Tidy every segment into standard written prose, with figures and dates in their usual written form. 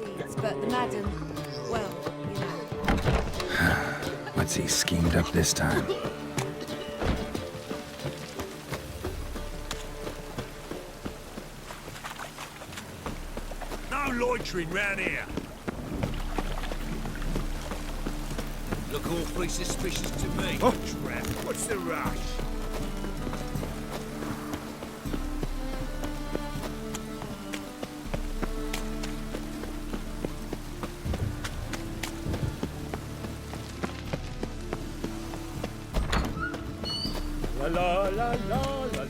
deeds, but the madam, well, you know. What's he schemed up this time? No loitering round here. Look awfully suspicious to me. Oh, trap. What's the rush? La la la la la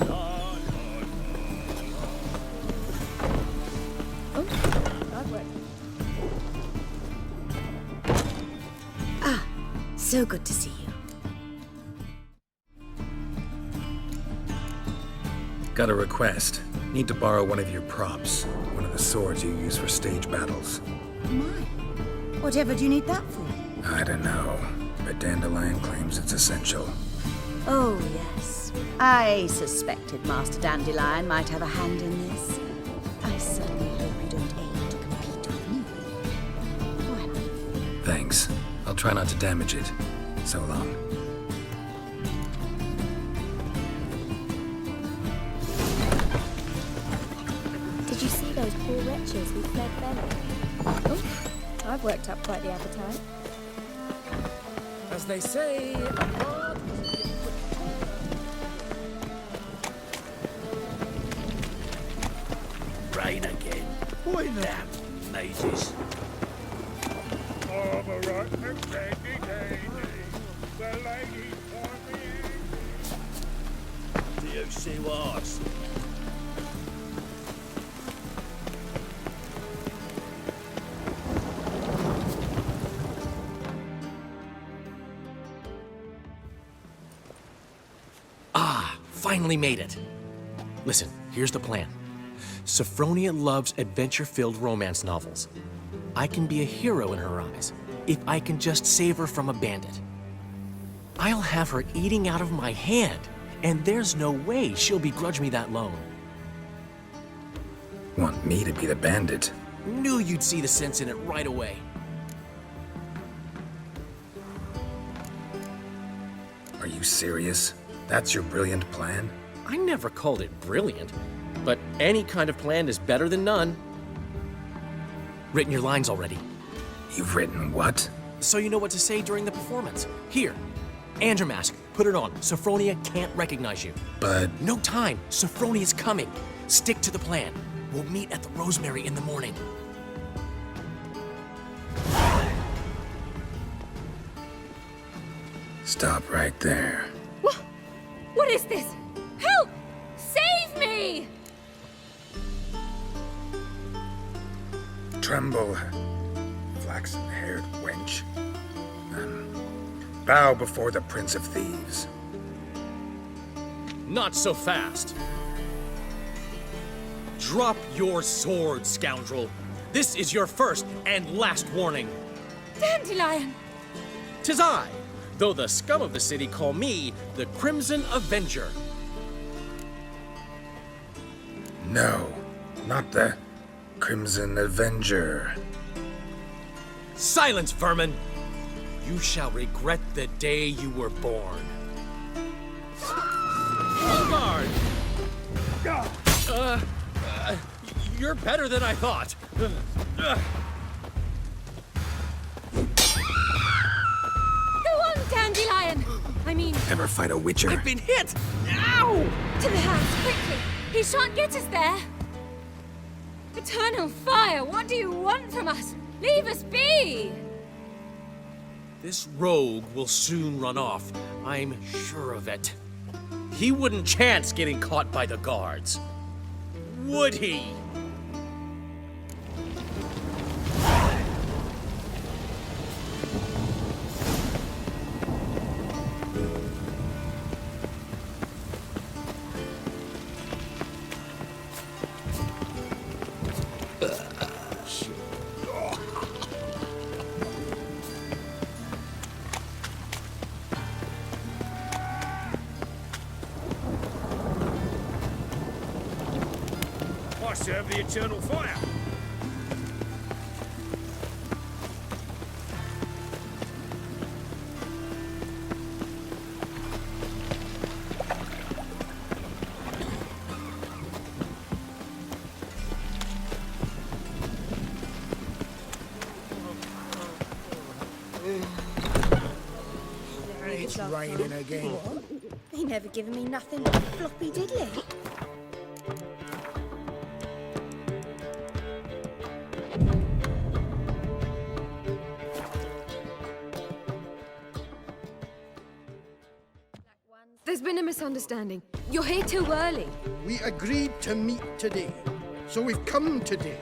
la. So good to see you. Got a request. Need to borrow one of your props. One of the swords you use for stage battles. My. Whatever do you need that for? I don't know, but Dandelion claims it's essential. Oh, yes. I suspected Master Dandelion might have a hand in this. I certainly hope you don't aim to compete with me. Well, Thanks. I'll try not to damage it. So long. Did you see those poor wretches who fled Velen? Oh, I've worked up quite the appetite. As they say, rain again. Why damn mazes. Do you see what I see? Finally made it. Listen, here's the plan. Sophronia loves adventure-filled romance novels. I can be a hero in her eyes if I can just save her from a bandit. I'll have her eating out of my hand, and there's no way she'll begrudge me that loan. Want me to be the bandit? Knew you'd see the sense in it right away. Are you serious? That's your brilliant plan? I never called it brilliant, but any kind of plan is better than none. Written your lines already, You've written what? so you know what to say during the performance. Here, and your mask. Put it on. Sophronia can't recognize you. But No time. Sophronia's coming. Stick to the plan. We'll meet at the Rosemary in the morning. stop right there. What is this? Help! Save me! Tremble, flaxen-haired wench. Bow before the Prince of Thieves. Not so fast. Drop your sword, scoundrel. This is your first and last warning. Dandelion! 'Tis I, though the scum of the city call me the Crimson Avenger. No, not the Crimson Avenger. Silence, vermin! You shall regret the day you were born. On guard! You're better than I thought. Go on, Dandelion! I mean, Ever fight a witcher? I've been hit! Ow! to the house, quickly! He shan't get us there! Eternal fire, what do you want from us? Leave us be! This rogue will soon run off. I'm sure of it. He wouldn't chance getting caught by the guards. Would he? I serve the eternal fire. It's raining again. What? He never given me nothing but floppy diddly. There's been a misunderstanding. You're here too early. We agreed to meet today, so we've come today.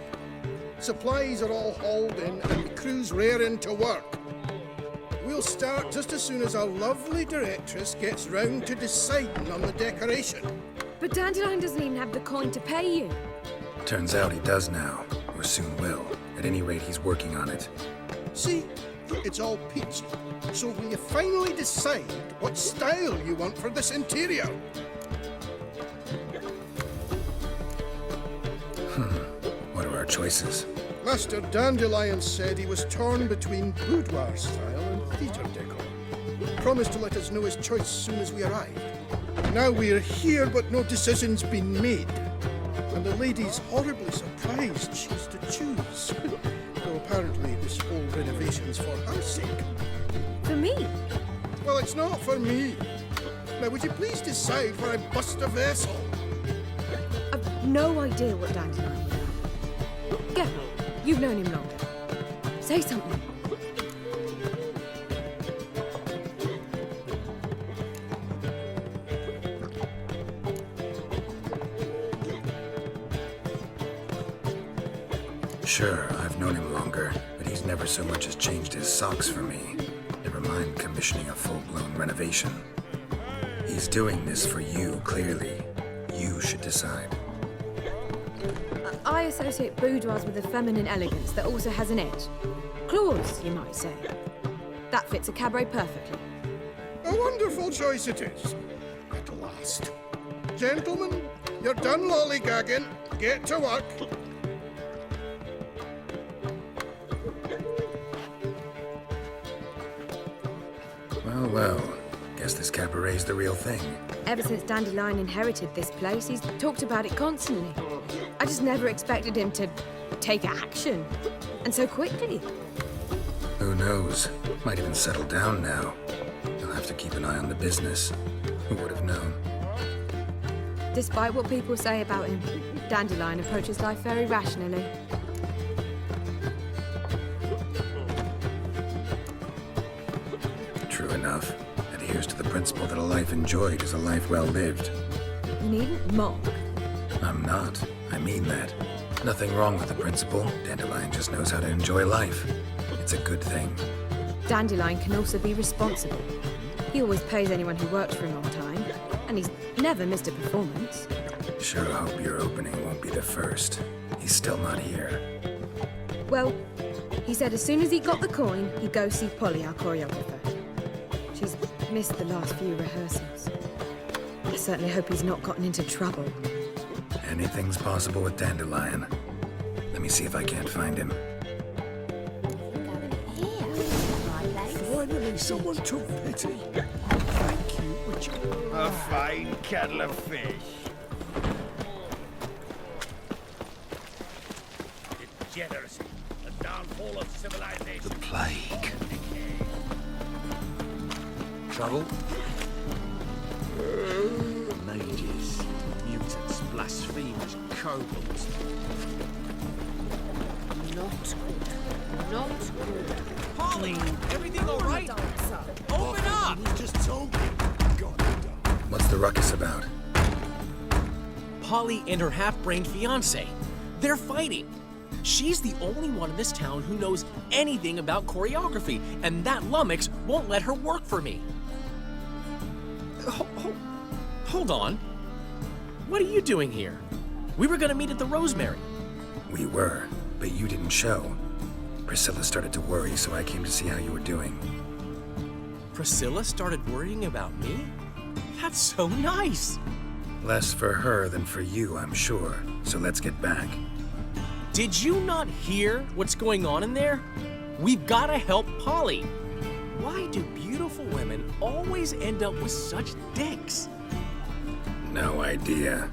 Supplies are all hauled in and the crew's raring to work. We'll start just as soon as our lovely directress gets round to deciding on the decoration. But Dandelion doesn't even have the coin to pay you. Turns out he does now, or soon will. At any rate, he's working on it. See, it's all peachy. So will you finally decide what style you want for this interior? What are our choices? Master Dandelion said he was torn between boudoir style and theatre decor. Promised to let us know his choice as soon as we arrived. Now we're here, but no decision's been made. And the lady's horribly surprised she's to choose. Though apparently this whole renovation's for her sake. For me? Well, it's not for me. Now, would you please decide where I bust a vessel? I've no idea what Dandelion is. Geralt, you've known him longer. Say something. Sure, I've known him longer, but he's never so much as changed his socks for me. Never mind commissioning a full-blown renovation. He's doing this for you, clearly. You should decide. I associate boudoirs with a feminine elegance that also has an edge. Claws, you might say. That fits a cabaret perfectly. A wonderful choice it is. At last. Gentlemen, you're done lollygagging. Get to work. Well, guess this cabaret's the real thing. Ever since Dandelion inherited this place, he's talked about it constantly. I just never expected him to take action. And so quickly. Who knows? Might even settle down now. You'll have to keep an eye on the business. Who would have known? Despite what people say about him, Dandelion approaches life very rationally. True enough. Adheres to the principle that a life enjoyed is a life well lived. You needn't mock. I'm not. I mean that. Nothing wrong with the principle. Dandelion just knows how to enjoy life. It's a good thing. Dandelion can also be responsible. He always pays anyone who works for him on time, and he's never missed a performance. Sure hope your opening won't be the first. He's still not here. Well, he said as soon as he got the coin, he'd go see Polly, our choreographer. She's missed the last few rehearsals. I certainly hope he's not gotten into trouble. Anything's possible with Dandelion. Let me see if I can't find him. Finally, someone took pity. Thank you, Richard. A fine kettle of fish. Degeneracy, the downfall of civilization. The plague. Trouble? Mages, mutants, blasphemers, kobolds. Not good. Not good. Polly, everything all right? Open up! He's just talking. What's the ruckus about? Polly and her half-brained fiancé. They're fighting. She's the only one in this town who knows anything about choreography, and that lummox won't let her work for me. Hold on. What are you doing here? We were gonna meet at the Rosemary. We were, but you didn't show. Priscilla started to worry, so I came to see how you were doing. Priscilla started worrying about me? That's so nice. Less for her than for you, I'm sure. So let's get back. Did you not hear what's going on in there? We've gotta help Polly. Why do beautiful women always end up with such dicks? No idea.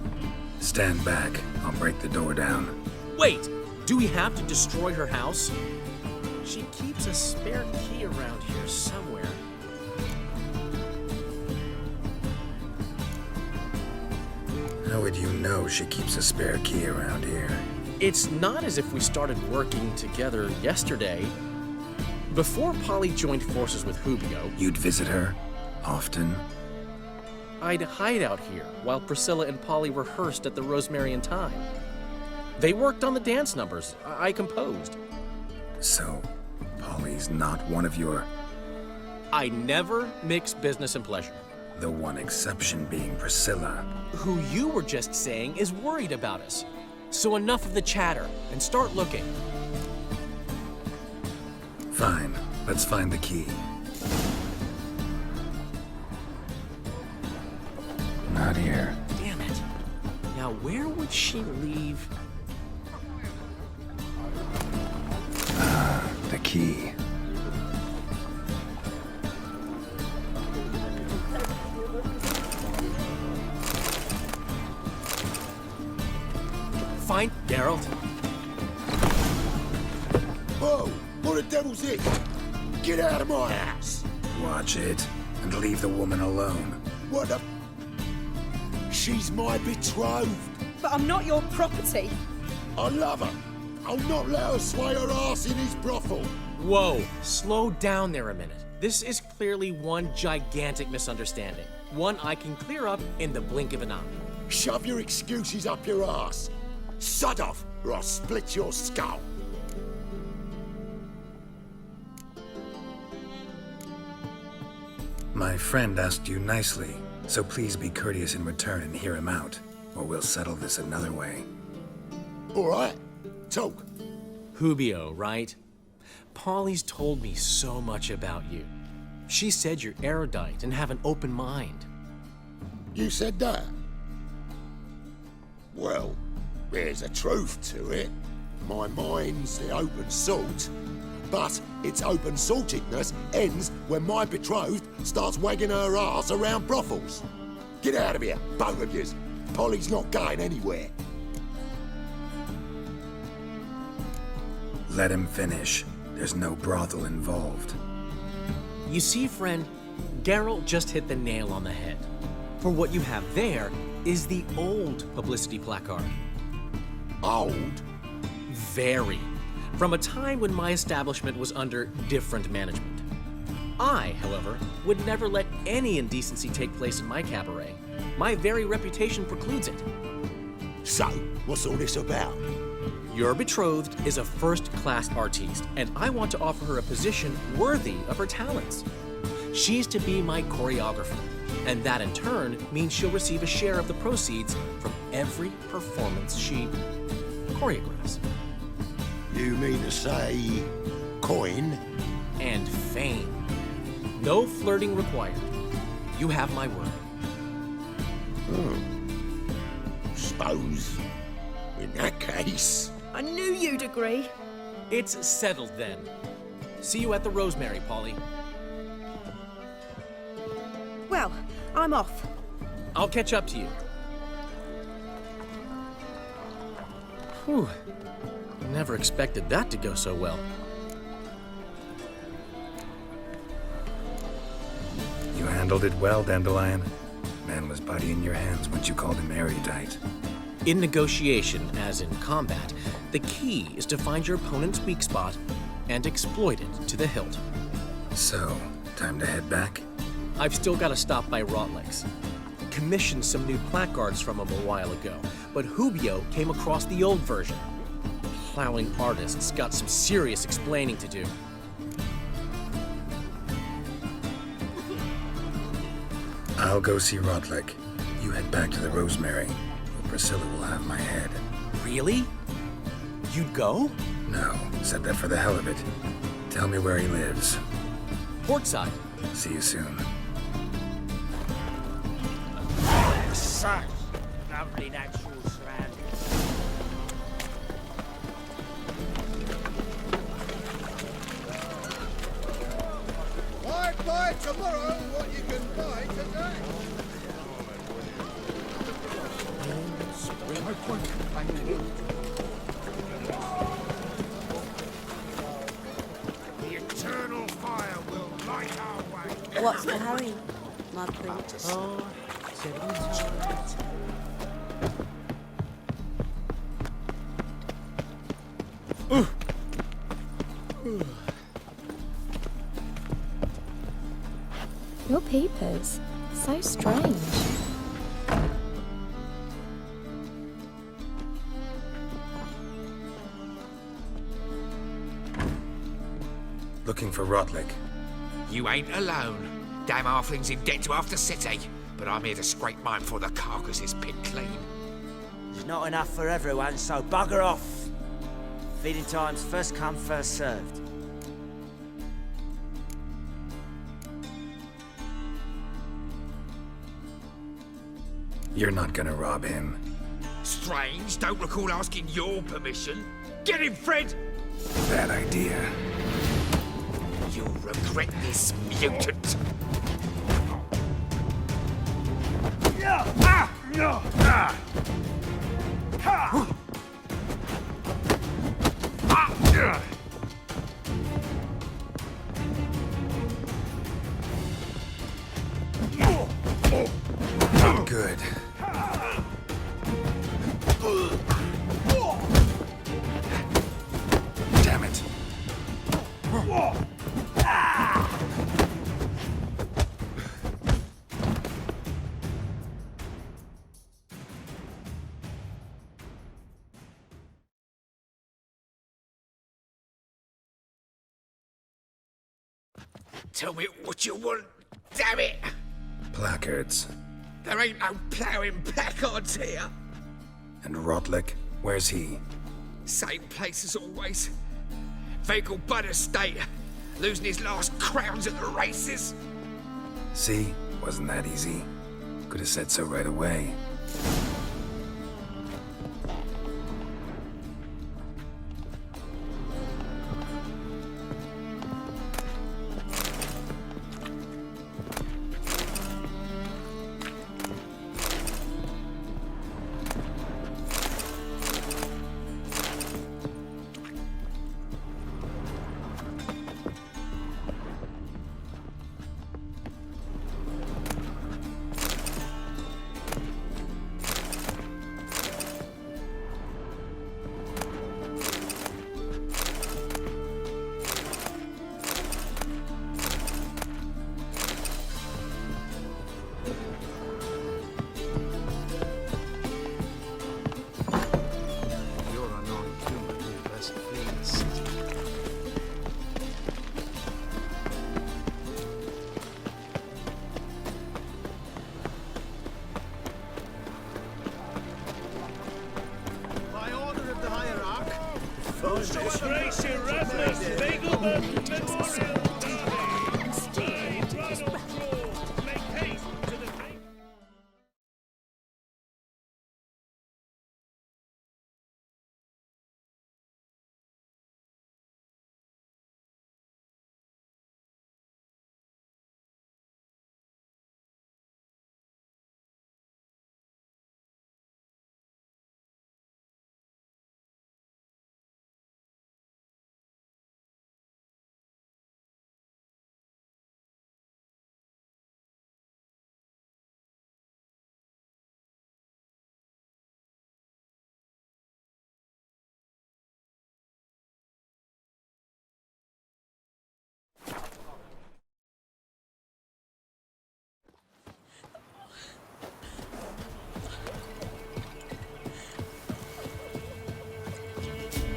Stand back. I'll break the door down. Wait, do we have to destroy her house? She keeps a spare key around here somewhere. How would you know she keeps a spare key around here? It's not as if we started working together yesterday. Before Polly joined forces with Hubio, You'd visit her? Often? I'd hide out here while Priscilla and Polly rehearsed at the Rosemarian Time. They worked on the dance numbers I composed. So, Polly's not one of your... I never mix business and pleasure. The one exception being Priscilla. Who you were just saying is worried about us. So enough of the chatter and start looking. Fine, let's find the key. Not here. Damn it. Now where would she leave? The key. Fine, Geralt. Whoa! What the devil's this? Get out of my house! Watch it, and leave the woman alone. What the... She's my betrothed. But I'm not your property. I love her. I'll not let her sway her ass in his brothel. Whoa, slow down there a minute. This is clearly one gigantic misunderstanding. One I can clear up in the blink of an eye. Shove your excuses up your ass. Sod off, or I'll split your skull. My friend asked you nicely, so please be courteous in return and hear him out, or we'll settle this another way. All right, talk. Hubio, right? Polly's told me so much about you. She said you're erudite and have an open mind. You said that? Well, there's a truth to it. My mind's the open salt. But its open saltedness ends when my betrothed starts wagging her ass around brothels. Get out of here, both of yous. Polly's not going anywhere. Let him finish. There's no brothel involved. You see, friend, Geralt just hit the nail on the head. For what you have there is the old publicity placard. Old? Very. From a time when my establishment was under different management. I, however, would never let any indecency take place in my cabaret. My very reputation precludes it. So, what's all this about? Your betrothed is a first-class artiste, and I want to offer her a position worthy of her talents. She's to be my choreographer, and that in turn means she'll receive a share of the proceeds from every performance she choreographs. You mean to say... coin? And fame. No flirting required. You have my word. Suppose... in that case... I knew you'd agree. It's settled then. See you at the Rosemary, Polly. Well, I'm off. I'll catch up to you. Whew. Never expected that to go so well. You handled it well, Dandelion. Man was body in your hands once you called him erudite. In negotiation, as in combat, the key is to find your opponent's weak spot and exploit it to the hilt. So, time to head back? I've still got to stop by Rotlex. Commissioned some new placards from him a while ago, but Hubio came across the old version. Plowing artists got some serious explaining to do. I'll go see Rotlick. You head back to the Rosemary, or Priscilla will have my head. Really? You'd go? No, said that for the hell of it. Tell me where he lives. Portside. See you soon. Such lovely natural surroundings. Buy tomorrow what you can buy today. The eternal fire will light our way. What's the hurry, my prince? Your peepers. So strange. Looking for Rotlick. You ain't alone. Damn halfling's in debt to half the city. But I'm here to scrape mine before the carcass is picked clean. There's not enough for everyone, so bugger off. Feeding time's first come, first served. You're not gonna rob him. Strange, don't recall asking your permission. Get him, Fred! Bad idea. You'll regret this, mutant. Good. Damn it. Tell me what you want, damn it! Placards. There ain't no ploughing placards here. And Rotlick, where's he? Same place as always. Vehicle Bud Estate. Losing his last crowns at the races. See? Wasn't that easy? Could have said so right away.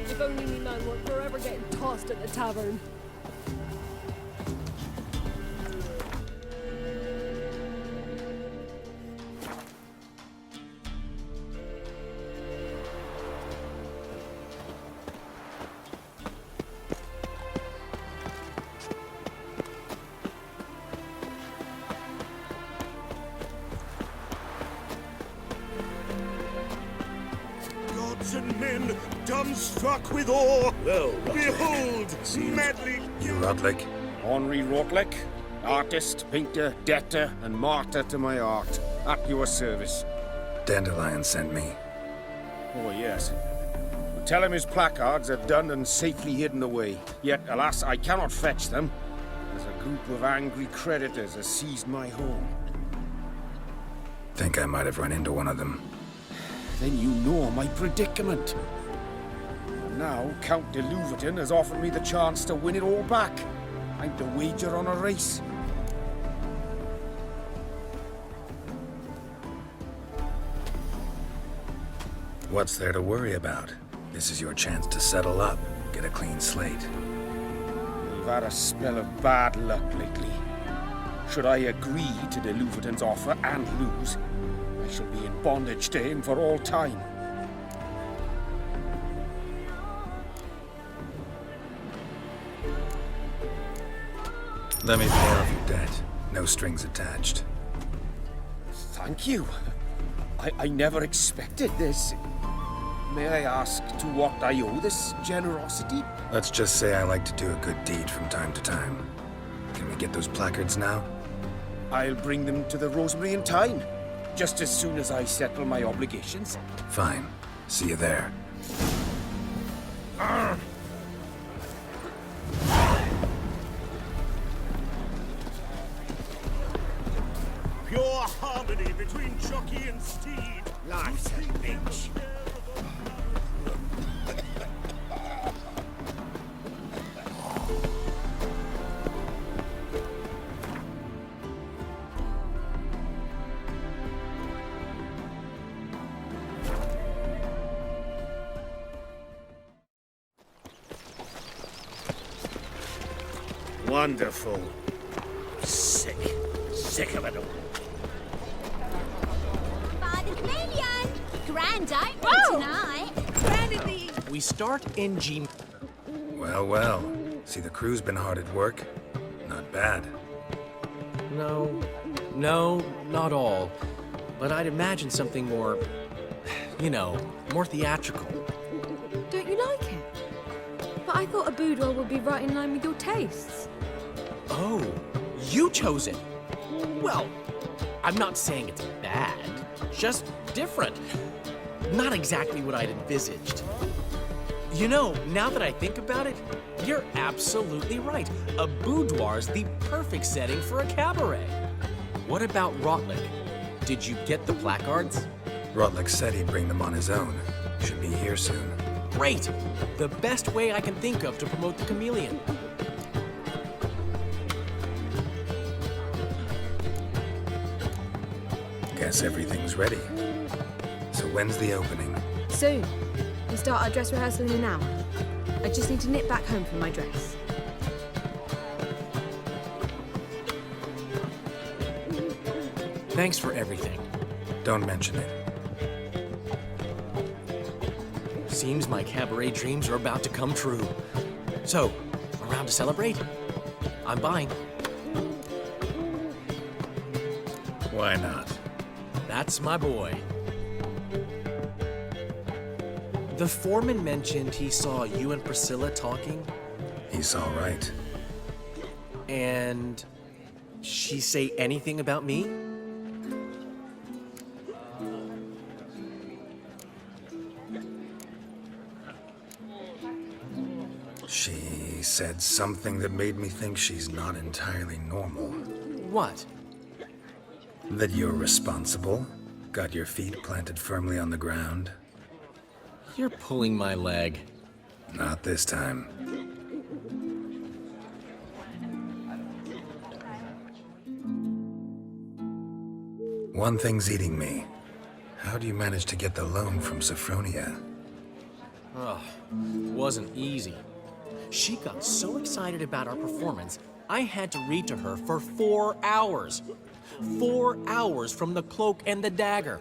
If only me man were forever getting tossed at the tavern. Gods and men, dumbstruck with awe. Well, behold, madly. You Rotlick? Henri Rotlick, artist, painter, debtor, and martyr to my art. At your service. Dandelion sent me. Oh, yes. Tell him his placards are done and safely hidden away. Yet, alas, I cannot fetch them, as a group of angry creditors has seized my home. Think I might have run into one of them. Then you know my predicament. Now, Count de Louverton has offered me the chance to win it all back. I'm to wager on a race. What's there to worry about? This is your chance to settle up, get a clean slate. We've had a spell of bad luck lately. Should I agree to de Louverton's offer and lose, I shall be in bondage to him for all time. Let me pay off your debt. No strings attached. Thank you. I never expected this. May I ask to what I owe this generosity? Let's just say I like to do a good deed from time to time. Can we get those placards now? I'll bring them to the Rosemary in time, just as soon as I settle my obligations. Fine. See you there. Pure harmony between jockey and steed. Life's a bitch. Wonderful. Sick. Sick of it all. Father Clelian! Grand opening tonight. Vanity! We start in G. Well, well. See, the crew's been hard at work. Not bad. No, not all. But I'd imagine something more, more theatrical. Don't you like it? But I thought a boudoir would be right in line with your tastes. Oh, you chose it. Well, I'm not saying it's bad, just different. Not exactly what I'd envisaged. Now that I think about it, you're absolutely right. A boudoir's the perfect setting for a cabaret. What about Rotlick? Did you get the placards? Rotlick said he'd bring them on his own. Should be here soon. Great! The best way I can think of to promote the chameleon. Guess everything's ready. So when's the opening? Soon. We start our dress rehearsal in an hour. I just need to nip back home for my dress. Thanks for everything. Don't mention it. Seems my cabaret dreams are about to come true. So, around to celebrate? I'm buying. Why not? That's my boy. The foreman mentioned he saw you and Priscilla talking. He's all right. And she say anything about me? She said something that made me think she's not entirely normal. What? That you're responsible, got your feet planted firmly on the ground. You're pulling my leg. Not this time. One thing's eating me. How do you manage to get the loan from Sophronia? Oh, wasn't easy. She got so excited about our performance, I had to read to her for 4 hours. 4 hours from the cloak and the dagger.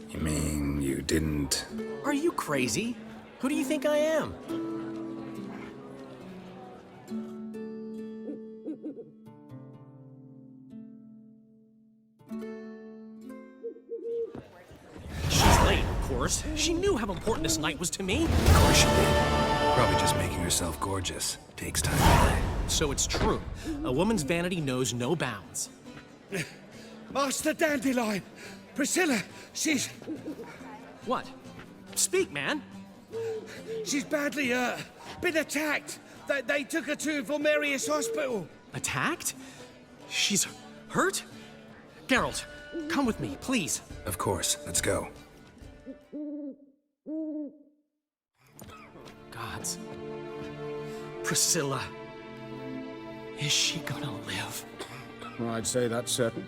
You mean you didn't... Are you crazy? Who do you think I am? She's late, of course. She knew how important this night was to me. Of course she did. Probably just making herself gorgeous. Takes time. So it's true. A woman's vanity knows no bounds. Master Dandelion! Priscilla, she's... What? Speak, man. She's badly, been attacked. They took her to Vilmerius Hospital. Attacked? She's hurt? Geralt, come with me, please. Of course. Let's go. chance. Priscilla. Is she gonna live? I'd say that's certain.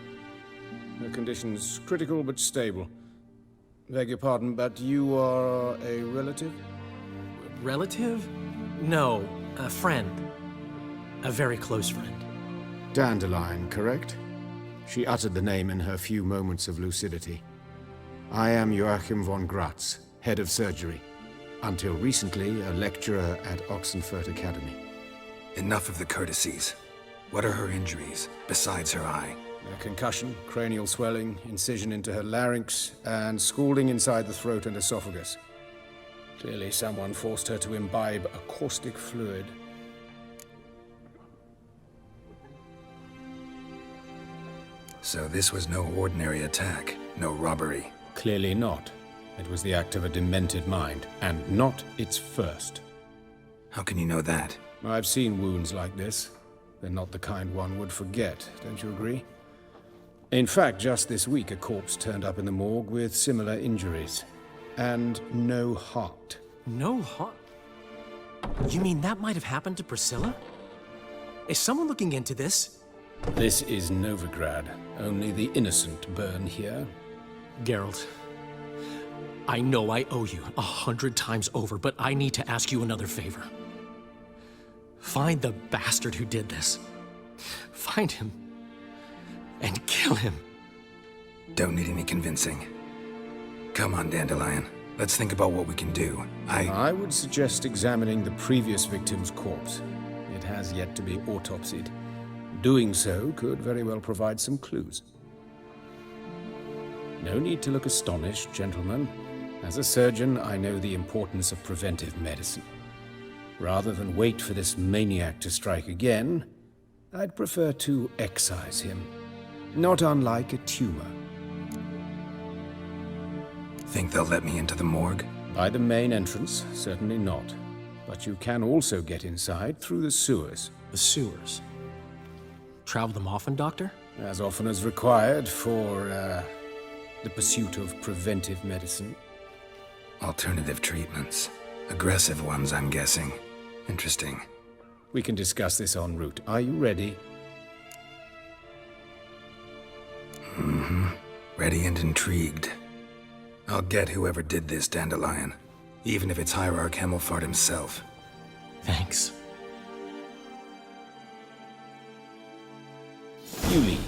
Her condition's critical but stable. Beg your pardon, but you are a relative? Relative? No, a friend. A very close friend. Dandelion, correct? She uttered the name in her few moments of lucidity. I am Joachim von Gratz, head of surgery. Until recently, a lecturer at Oxenfurt Academy. Enough of the courtesies. What are her injuries, besides her eye? A concussion, cranial swelling, incision into her larynx, and scalding inside the throat and esophagus. Clearly someone forced her to imbibe a caustic fluid. So this was no ordinary attack, no robbery. Clearly not. It was the act of a demented mind, and not its first. How can you know that? I've seen wounds like this. They're not the kind one would forget, don't you agree? In fact, just this week, a corpse turned up in the morgue with similar injuries. And no heart. No heart? You mean that might have happened to Priscilla? Is someone looking into this? This is Novigrad. Only the innocent burn here. Geralt, I know I owe you 100 times over, but I need to ask you another favor. Find the bastard who did this. Find him. And kill him. Don't need any convincing. Come on, Dandelion. Let's think about what we can do. I would suggest examining the previous victim's corpse. It has yet to be autopsied. Doing so could very well provide some clues. No need to look astonished, gentlemen. As a surgeon, I know the importance of preventive medicine. Rather than wait for this maniac to strike again, I'd prefer to excise him. Not unlike a tumor. Think they'll let me into the morgue? By the main entrance, certainly not. But you can also get inside through the sewers. The sewers? Travel them often, Doctor? As often as required for, the pursuit of preventive medicine. Alternative treatments. Aggressive ones, I'm guessing. Interesting. We can discuss this en route. Are you ready? Mm-hmm. Ready and intrigued. I'll get whoever did this, Dandelion. Even if it's Hierarch Hemmelfart himself. Thanks. You lead.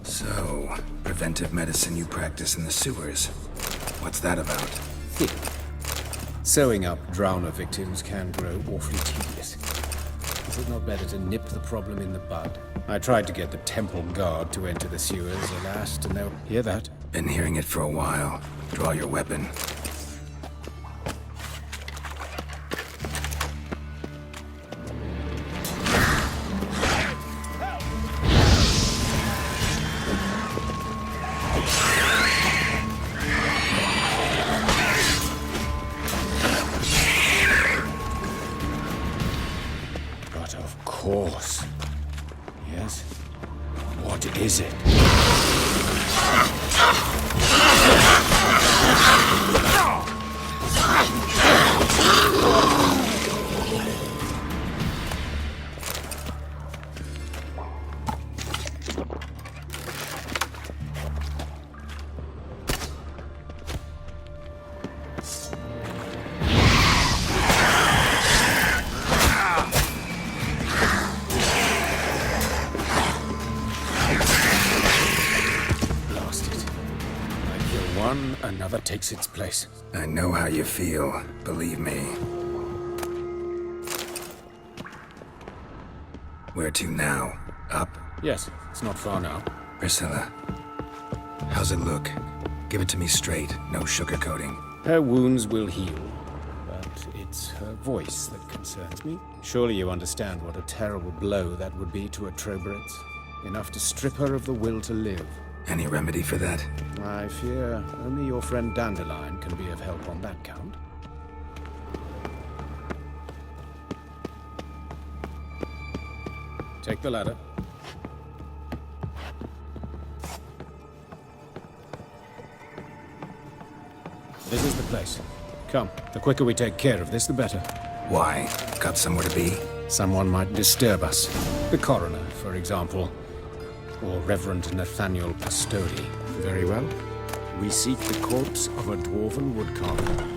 So, preventive medicine you practice in the sewers. What's that about? Think. Sewing up drowner victims can grow awfully tedious. Is it not better to nip the problem in the bud? I tried to get the temple guard to enter the sewers, alas, to no... Hear that? Been hearing it for a while. Draw your weapon. But of course. Yes? What is it? Another takes its place. I know how you feel, believe me. Where to now? Up? Yes, it's not far now. Priscilla, how's it look? Give it to me straight, no sugarcoating. Her wounds will heal, but it's her voice that concerns me. Surely you understand what a terrible blow that would be to a Trobritz. Enough to strip her of the will to live. Any remedy for that? I fear only your friend Dandelion can be of help on that count. Take the ladder. This is the place. Come, the quicker we take care of this, the better. Why? Got somewhere to be? Someone might disturb us. The coroner, for example. Or Reverend Nathaniel Pastodi. Very well. We seek the corpse of a dwarven woodcarver.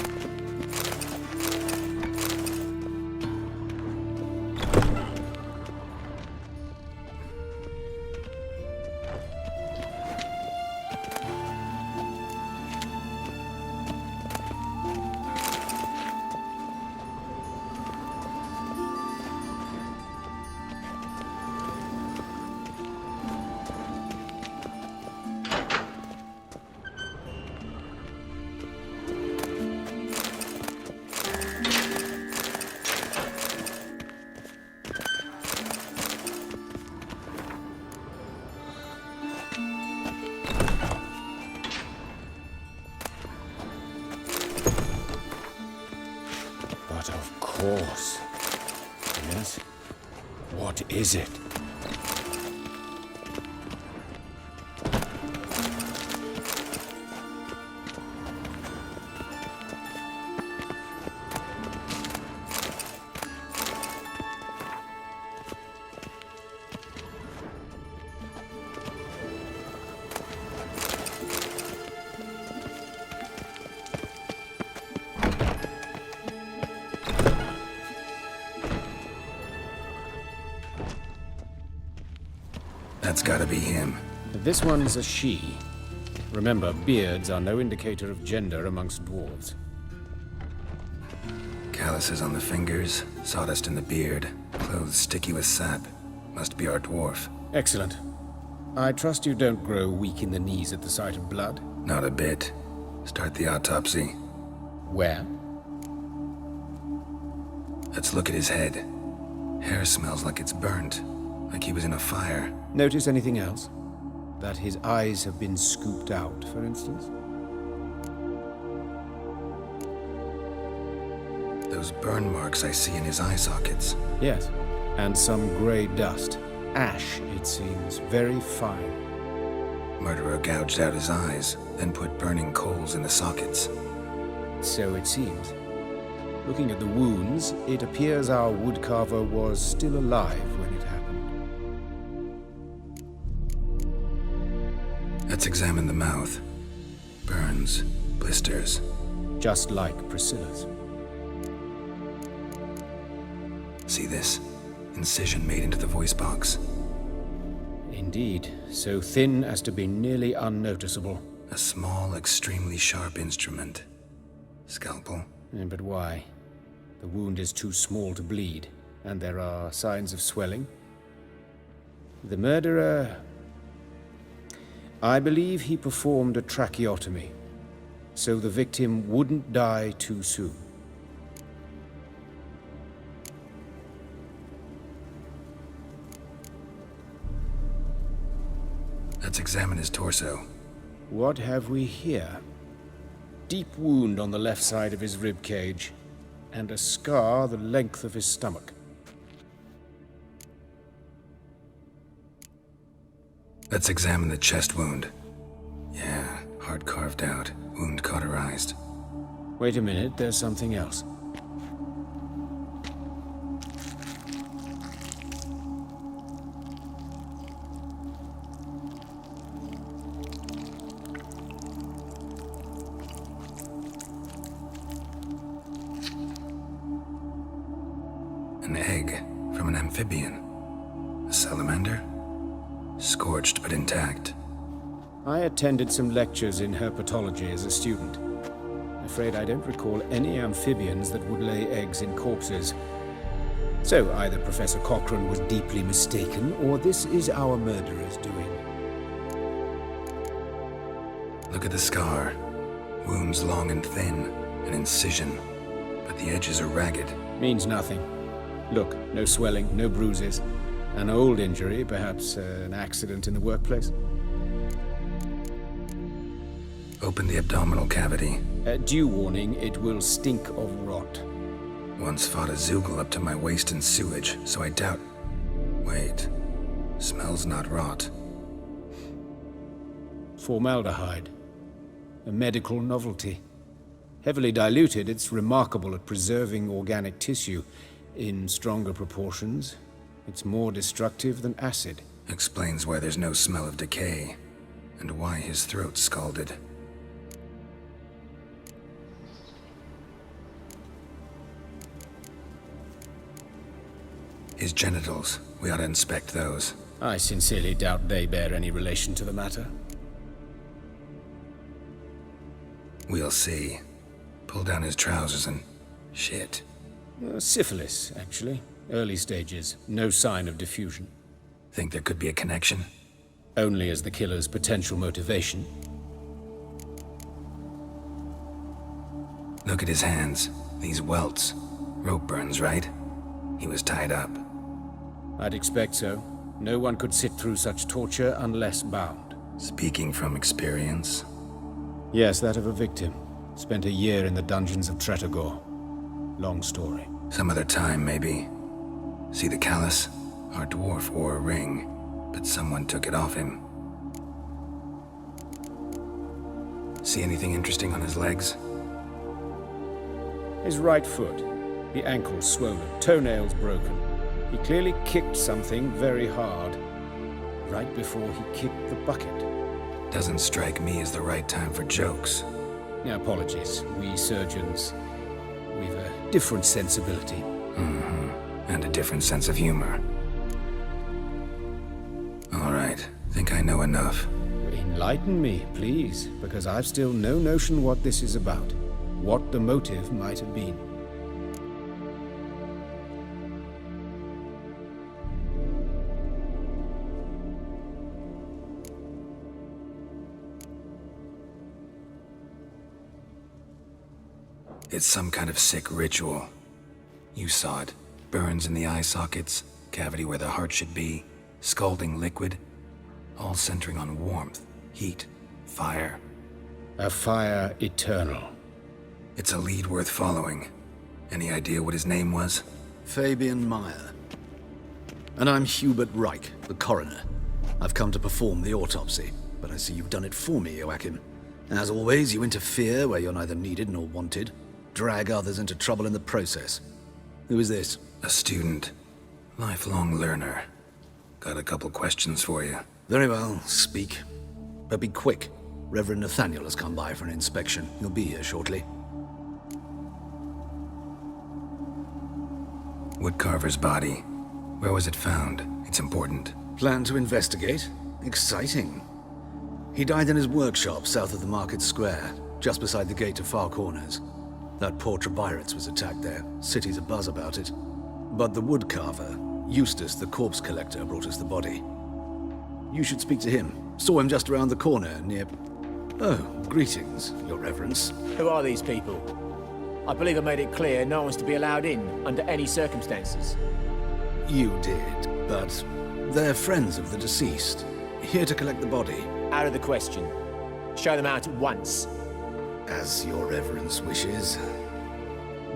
But of course. Yes? What is it? That's gotta be him. This one's a she. Remember, beards are no indicator of gender amongst dwarves. Calluses on the fingers, sawdust in the beard, clothes sticky with sap. Must be our dwarf. Excellent. I trust you don't grow weak in the knees at the sight of blood? Not a bit. Start the autopsy. Where? Let's look at his head. Hair smells like it's burnt, like he was in a fire. Notice anything else? That his eyes have been scooped out, for instance? Those burn marks I see in his eye sockets. Yes, and some grey dust. Ash, it seems, very fine. Murderer gouged out his eyes, then put burning coals in the sockets. So it seems. Looking at the wounds, it appears our woodcarver was still alive when it happened. Let's examine the mouth. Burns, blisters. Just like Priscilla's. See this? Incision made into the voice box. Indeed, so thin as to be nearly unnoticeable. A small, extremely sharp instrument. Scalpel? But why? The wound is too small to bleed, and there are signs of swelling. The murderer... I believe he performed a tracheotomy, so the victim wouldn't die too soon. Let's examine his torso. What have we here? Deep wound on the left side of his rib cage, and a scar the length of his stomach. Let's examine the chest wound. Yeah, heart carved out, wound cauterized. Wait a minute, there's something else. An egg from an amphibian. A salamander? Scorched but intact. I attended some lectures in herpetology as a student. Afraid I don't recall any amphibians that would lay eggs in corpses. So either Professor Cochrane was deeply mistaken, or this is our murderer's doing. Look at the scar. Wounds long and thin, an incision, but the edges are ragged. Means nothing. Look, no swelling, no bruises. An old injury, perhaps an accident in the workplace. Open the abdominal cavity. Due warning, it will stink of rot. Once fought a Zoogle up to my waist in sewage, so I doubt... Wait. Smells not rot. Formaldehyde. A medical novelty. Heavily diluted, it's remarkable at preserving organic tissue. In stronger proportions, it's more destructive than acid. Explains why there's no smell of decay, and why his throat's scalded. His genitals, we ought to inspect those. I sincerely doubt they bear any relation to the matter. We'll see. Pull down his trousers and... shit. Syphilis, actually. Early stages. No sign of diffusion. Think there could be a connection? Only as the killer's potential motivation. Look at his hands. These welts. Rope burns, right? He was tied up. I'd expect so. No one could sit through such torture unless bound. Speaking from experience? Yes, that of a victim. Spent a year in the dungeons of Tretogor. Long story. Some other time, maybe. See the callus? Our dwarf wore a ring, but someone took it off him. See anything interesting on his legs? His right foot. The ankle swollen, toenails broken. He clearly kicked something very hard, right before he kicked the bucket. Doesn't strike me as the right time for jokes. Apologies. We surgeons, we've a different sensibility. Mm-hmm. And a different sense of humor. All right. Think I know enough. Enlighten me, please, because I've still no notion what this is about. What the motive might have been. It's some kind of sick ritual. You saw it. Burns in the eye sockets, cavity where the heart should be, scalding liquid, all centering on warmth, heat, fire. A fire eternal. It's a lead worth following. Any idea what his name was? Fabian Meyer. And I'm Hubert Reich, the coroner. I've come to perform the autopsy, but I see you've done it for me, Joachim. As always, you interfere where you're neither needed nor wanted. Drag others into trouble in the process. Who is this? A student. Lifelong learner. Got a couple questions for you. Very well, speak. But be quick. Reverend Nathaniel has come by for an inspection. He'll be here shortly. Woodcarver's body. Where was it found? It's important. Plan to investigate? Exciting. He died in his workshop south of the market square, just beside the gate to Far Corners. That poor Trebirates was attacked there. City's abuzz about it. But the woodcarver, Eustace the corpse collector, brought us the body. You should speak to him. Saw him just around the corner near... Oh, greetings, your reverence. Who are these people? I believe I made it clear no one's to be allowed in under any circumstances. You did, but they're friends of the deceased. Here to collect the body. Out of the question. Show them out at once. As your reverence wishes.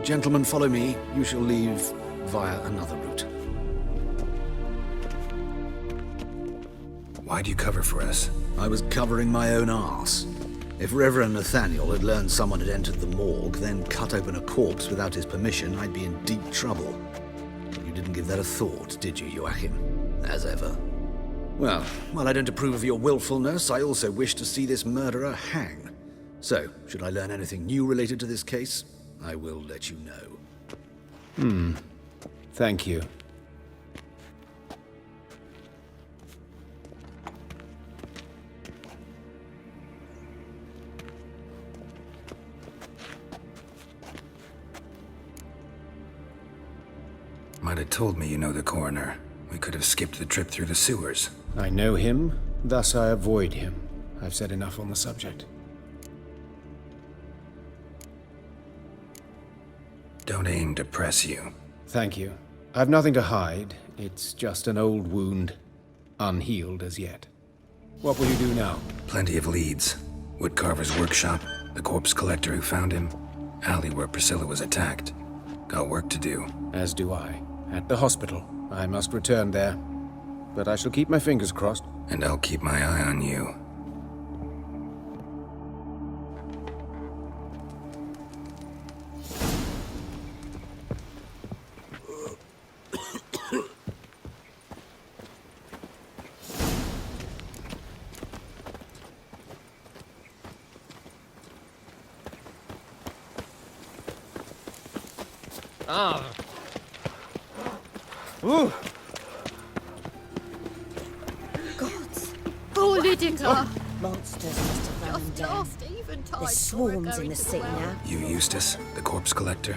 Gentlemen, follow me. You shall leave via another route. Why'd you cover for us? I was covering my own arse. If Reverend Nathaniel had learned someone had entered the morgue, then cut open a corpse without his permission, I'd be in deep trouble. But you didn't give that a thought, did you, Joachim? As ever. Well, while I don't approve of your willfulness, I also wish to see this murderer hang. So, should I learn anything new related to this case, I will let you know. Thank you. Might have told me you know the coroner. We could have skipped the trip through the sewers. I know him, thus I avoid him. I've said enough on the subject. Don't aim to press you. Thank you. I've nothing to hide. It's just an old wound, unhealed as yet. What will you do now? Plenty of leads. Woodcarver's workshop, the corpse collector who found him, alley where Priscilla was attacked. Got work to do. As do I. At the hospital. I must return there. But I shall keep my fingers crossed. And I'll keep my eye on you. Ah. Ooh. Gods. Oh, Lydica. Monsters must have run them down. There's swarms in the city now. You Eustace, the corpse collector?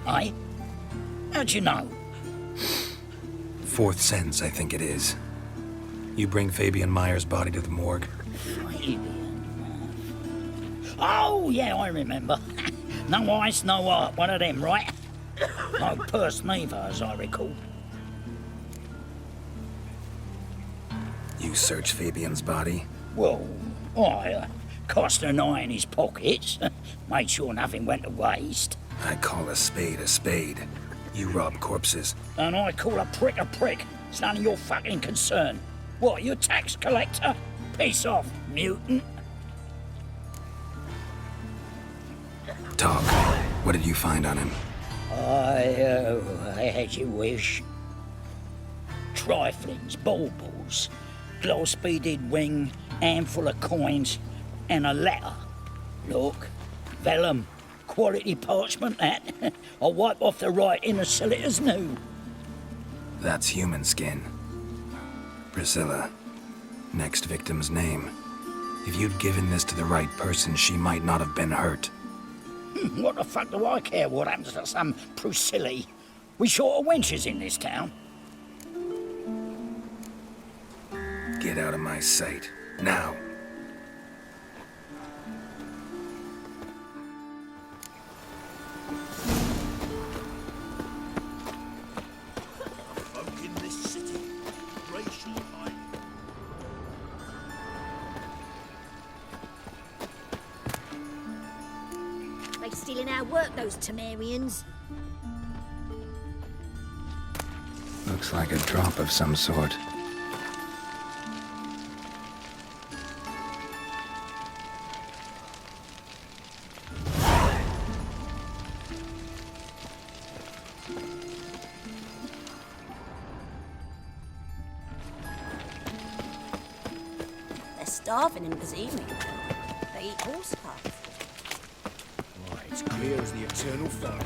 Aye? How'd you know? Fourth sense, I think it is. You bring Fabian Meyer's body to the morgue. Oh, yeah, I remember. No eyes, no heart, one of them, right? No purse neither, as I recall. You search Fabian's body? Well, I cast an eye in his pockets, made sure nothing went to waste. I call a spade a spade. You rob corpses. And I call a prick a prick. It's none of your fucking concern. What, you tax collector? Piss off, mutant. Talk. What did you find on him? As you wish. Triflings, baubles, gloss-beaded ring, handful of coins, and a letter. Look, vellum, quality parchment that. I'll wipe off the writing and sell it as new. That's human skin. Priscilla. Next victim's name. If you'd given this to the right person, she might not have been hurt. What the fuck do I care what happens to some Priscilla? We short of wenches in this town. Get out of my sight. Now. Folk in this city, racial high. They stealing our work, those Temerians. Looks like a drop of some sort. They're starving in Vizima. They eat horse parts. Why, it's clear as the eternal fire.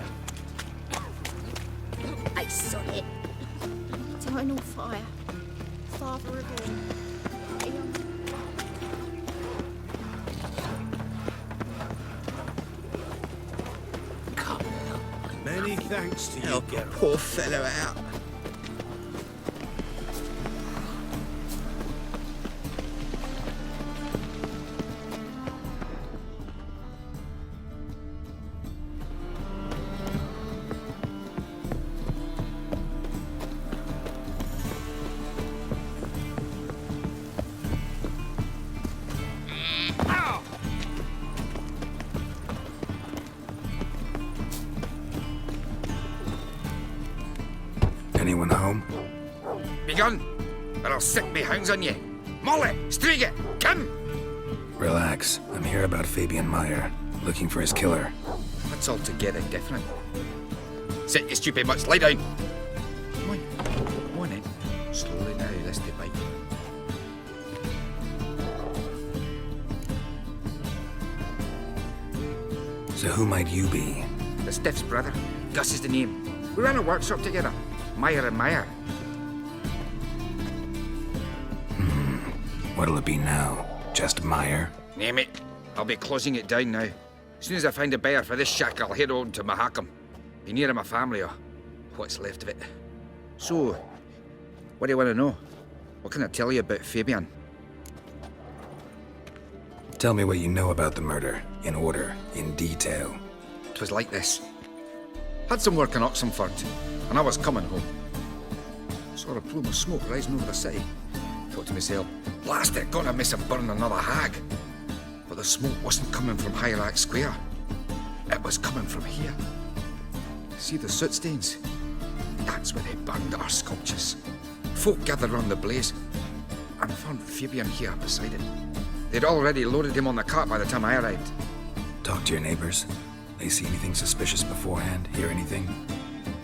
I saw it. Eternal fire. Father of all. Many thanks to you, Geralt. Poor fellow out. Anyone home? Begun, or I'll sick me hounds on you. Molly, Striga, come! Relax. I'm here about Fabian Meyer, looking for his killer. That's altogether different. Sit, you stupid mutts, lie down. Come on, come on then. Slowly now, lest they bite. So who might you be? The Stiff's brother. Gus is the name. We ran a workshop together. Meyer and Meyer. What'll it be now? Just Meyer? Name it. I'll be closing it down now. As soon as I find a buyer for this shack, I'll head on to Mahakam. Be near my family or what's left of it. So, what do you want to know? What can I tell you about Fabian? Tell me what you know about the murder, in order, in detail. 'Twas like this. Had some work in Oxenfurt, and I was coming home. Saw a plume of smoke rising over the city. Thought to myself, blast it, gonna miss and burn another hag. But the smoke wasn't coming from Hierarch Square. It was coming from here. See the soot stains? That's where they burned our sculptures. Folk gathered round the blaze, and found Fabian here beside it. They'd already loaded him on the cart by the time I arrived. Talk to your neighbors. They see anything suspicious beforehand? Hear anything?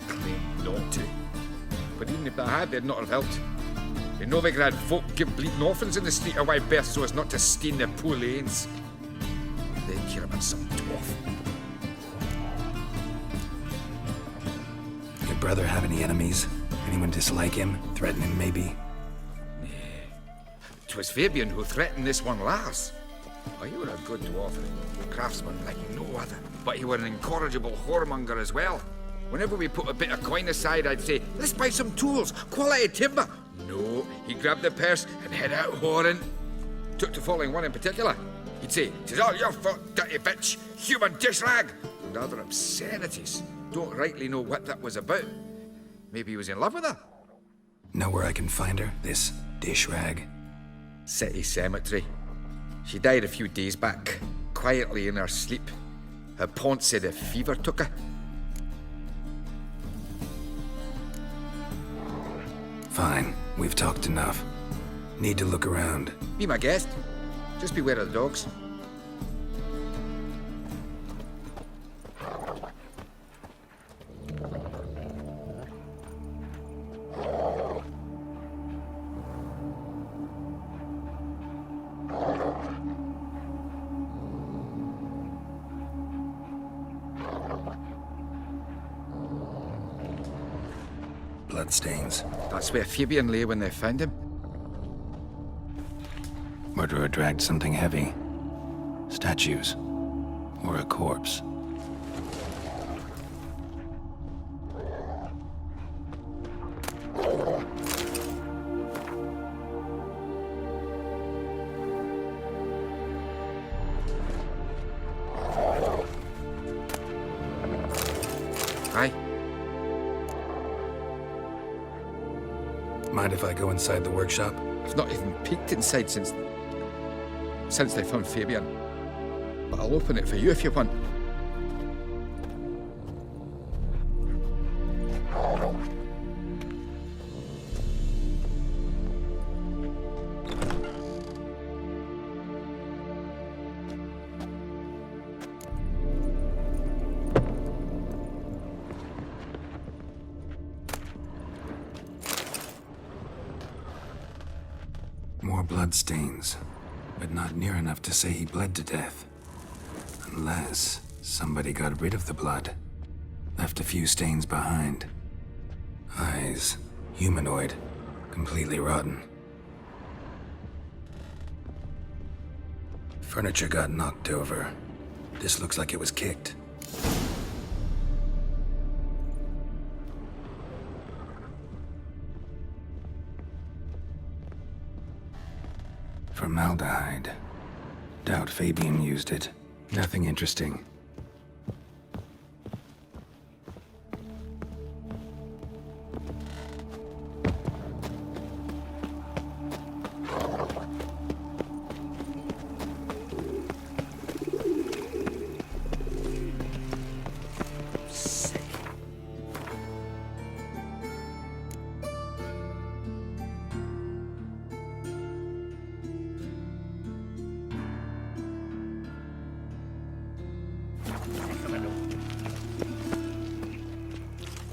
Claimed not to. But even if they had, they'd not have helped. In Novigrad, folk give bleeding orphans in the street a wide berth so as not to stain their poor lanes. They care about some dwarf. brother have any enemies? Anyone dislike him? Threaten him, maybe? 'Twas Fabian who threatened this one last. Oh, he were a good dwarf, a craftsman like no other. But he were an incorrigible whoremonger as well. Whenever we put a bit of coin aside, I'd say, let's buy some tools, quality timber. No, he grabbed the purse and head out whoring. Took to following one in particular. He'd say, "'Tis all your fault, dirty bitch, human dish rag," and other obscenities. Don't rightly know what that was about. Maybe he was in love with her. Know where I can find her, this dish rag? City cemetery. She died a few days back, quietly in her sleep. Her pont said a fever took her. Fine, we've talked enough. Need to look around. Be my guest. Just beware of the dogs. Bloodstains. That's where Fabian lay when they found him. Murderer dragged something heavy. Statues. Or a corpse. Aye. Mind if I go inside the workshop? I've not even peeked inside since they found Fabian. But I'll open it for you if you want. More bloodstains, but not near enough to say he bled to death. Unless somebody got rid of the blood. Left a few stains behind. Eyes, humanoid, completely rotten. Furniture got knocked over. This looks like it was kicked. Formaldehyde. Doubt Fabian used it. Nothing interesting.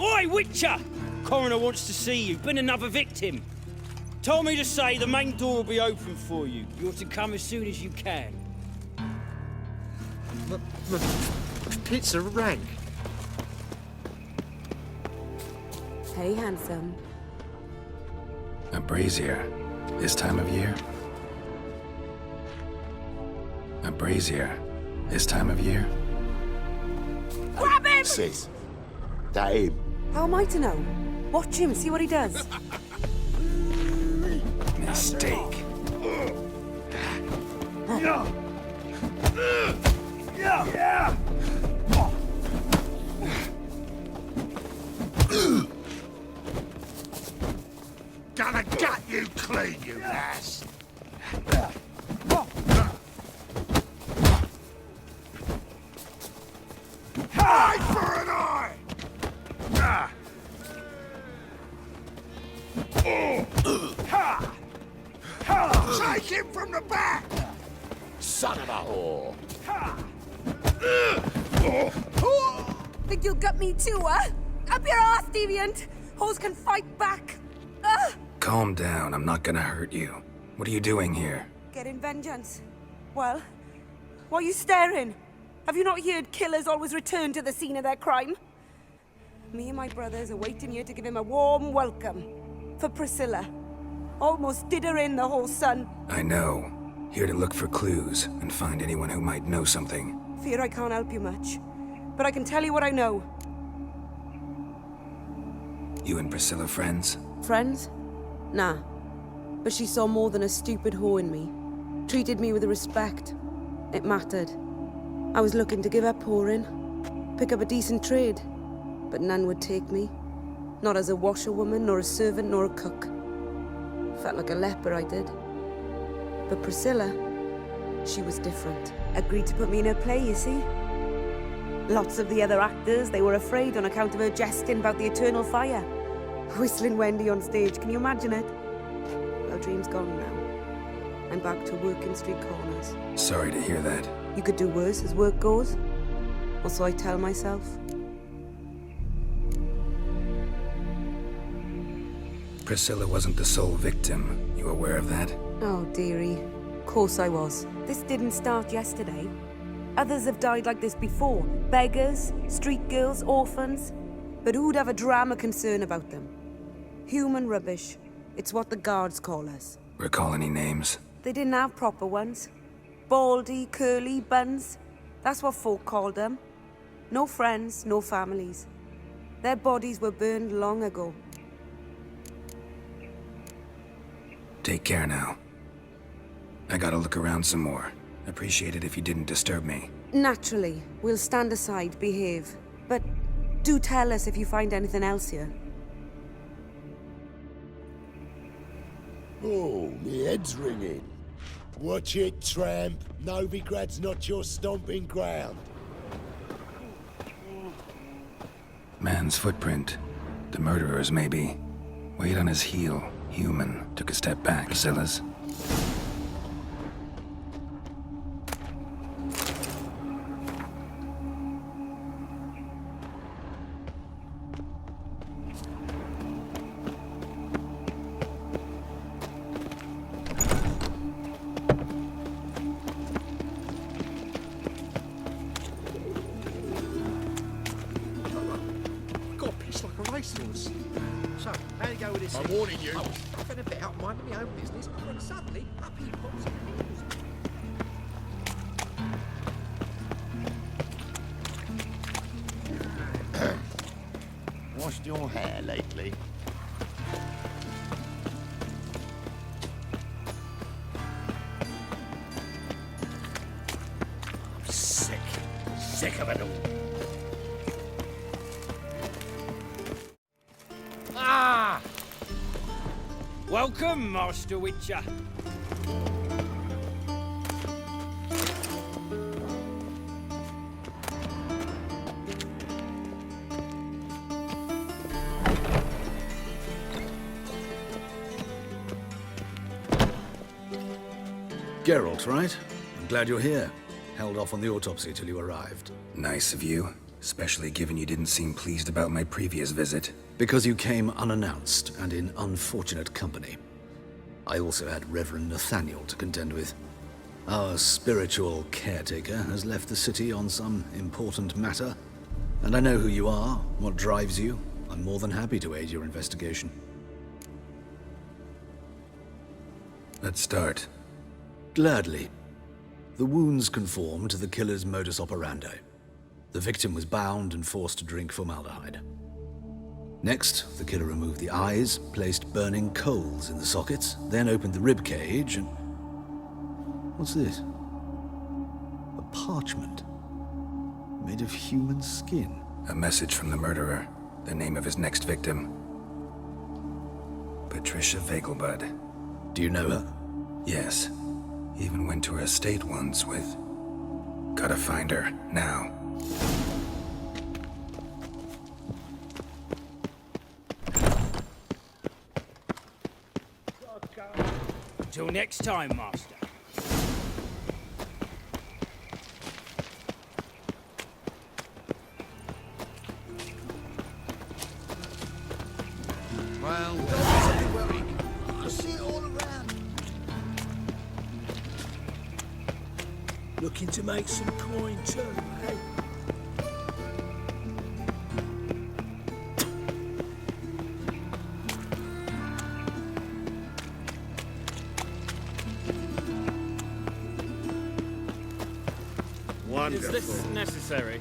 Oi, Witcher! Coroner wants to see you. Been another victim. Told me to say the main door will be open for you. You're to come as soon as you can. Pizza rank. Hey, handsome. A brazier. This time of year? A brazier. This time of year? Grab him! Sis, that him? How am I to know? Watch him, see what he does. Mistake. Gonna gut you clean, you lass. Eye for an eye! Take him from the back! Son of a whore! Think you'll gut me too, huh? Up your ass, deviant! Hoes can fight back. Calm down, I'm not gonna hurt you. What are you doing here? Getting vengeance. Well, why are you staring? Have you not heard killers always return to the scene of their crime? Me and my brothers are waiting here to give him a warm welcome. For Priscilla. Almost did her in, the whole son. I know. Here to look for clues and find anyone who might know something. Fear I can't help you much. But I can tell you what I know. You and Priscilla friends? Friends? Nah. But she saw more than a stupid whore in me. Treated me with respect. It mattered. I was looking to give up whoring. Pick up a decent trade. But none would take me. Not as a washerwoman, nor a servant, nor a cook. Felt like a leper, I did. But Priscilla, she was different. Agreed to put me in her play, you see? Lots of the other actors, they were afraid on account of her jesting about the eternal fire. Whistling Wendy on stage, can you imagine it? Well, dream's gone now. I'm back to working street corners. Sorry to hear that. You could do worse as work goes. Or so I tell myself. Priscilla wasn't the sole victim. You aware of that? Oh, dearie. Of course I was. This didn't start yesterday. Others have died like this before. Beggars, street girls, orphans. But who'd have a drama concern about them? Human rubbish. It's what the guards call us. Recall any names? They didn't have proper ones. Baldy, curly, buns. That's what folk called them. No friends, no families. Their bodies were burned long ago. Take care now. I gotta look around some more. Appreciate it if you didn't disturb me. Naturally. We'll stand aside, behave. But do tell us if you find anything else here. Oh, me head's ringing. Watch it, tramp. Novigrad's not your stomping ground. Man's footprint. The murderer's, maybe. Weight on his heel. Human. Took a step back. Priscilla's. So, how do you go with this? I'm warning you. I was puffing about, minding my own business, when suddenly, up he pops Washed your hair lately? I'm sick. Sick of it all. Welcome, Master Witcher. Geralt, right? I'm glad you're here. Held off on the autopsy till you arrived. Nice of you. Especially given you didn't seem pleased about my previous visit. Because you came unannounced and in unfortunate company. I also had Reverend Nathaniel to contend with. Our spiritual caretaker has left the city on some important matter. And I know who you are, what drives you. I'm more than happy to aid your investigation. Let's start. Gladly. The wounds conform to the killer's modus operandi. The victim was bound and forced to drink formaldehyde. Next, the killer removed the eyes, placed burning coals in the sockets, then opened the rib cage and... What's this? A parchment. Made of human skin. A message from the murderer. The name of his next victim. Patricia Vegelbud. Do you know her? Yes. Even went to her estate once with... Gotta find her, now. Till next time, Master. Well, I see it all around. Looking to make some coin too, eh? this necessary?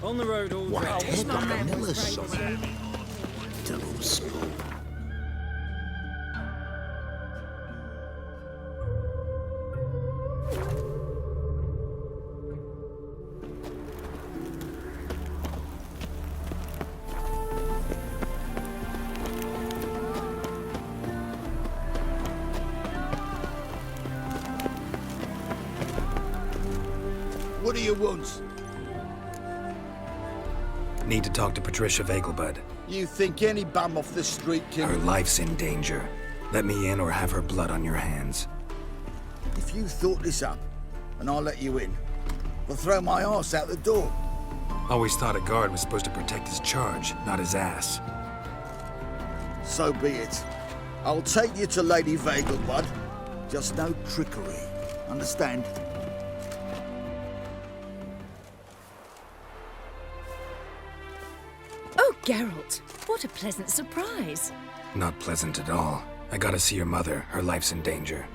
On the road all What day. heck of a miller's son? Double skull. What do you want? Need to talk to Patricia Vegelbud. You think any bum off the street can... Her life's in danger. Let me in or have her blood on your hands. If you thought this up, and I'll let you in, I'll throw my arse out the door. Always thought a guard was supposed to protect his charge, not his ass. So be it. I'll take you to Lady Vegelbud. Just no trickery. Understand? Oh, Geralt, what a pleasant surprise. Not pleasant at all. I gotta see your mother. Her life's in danger.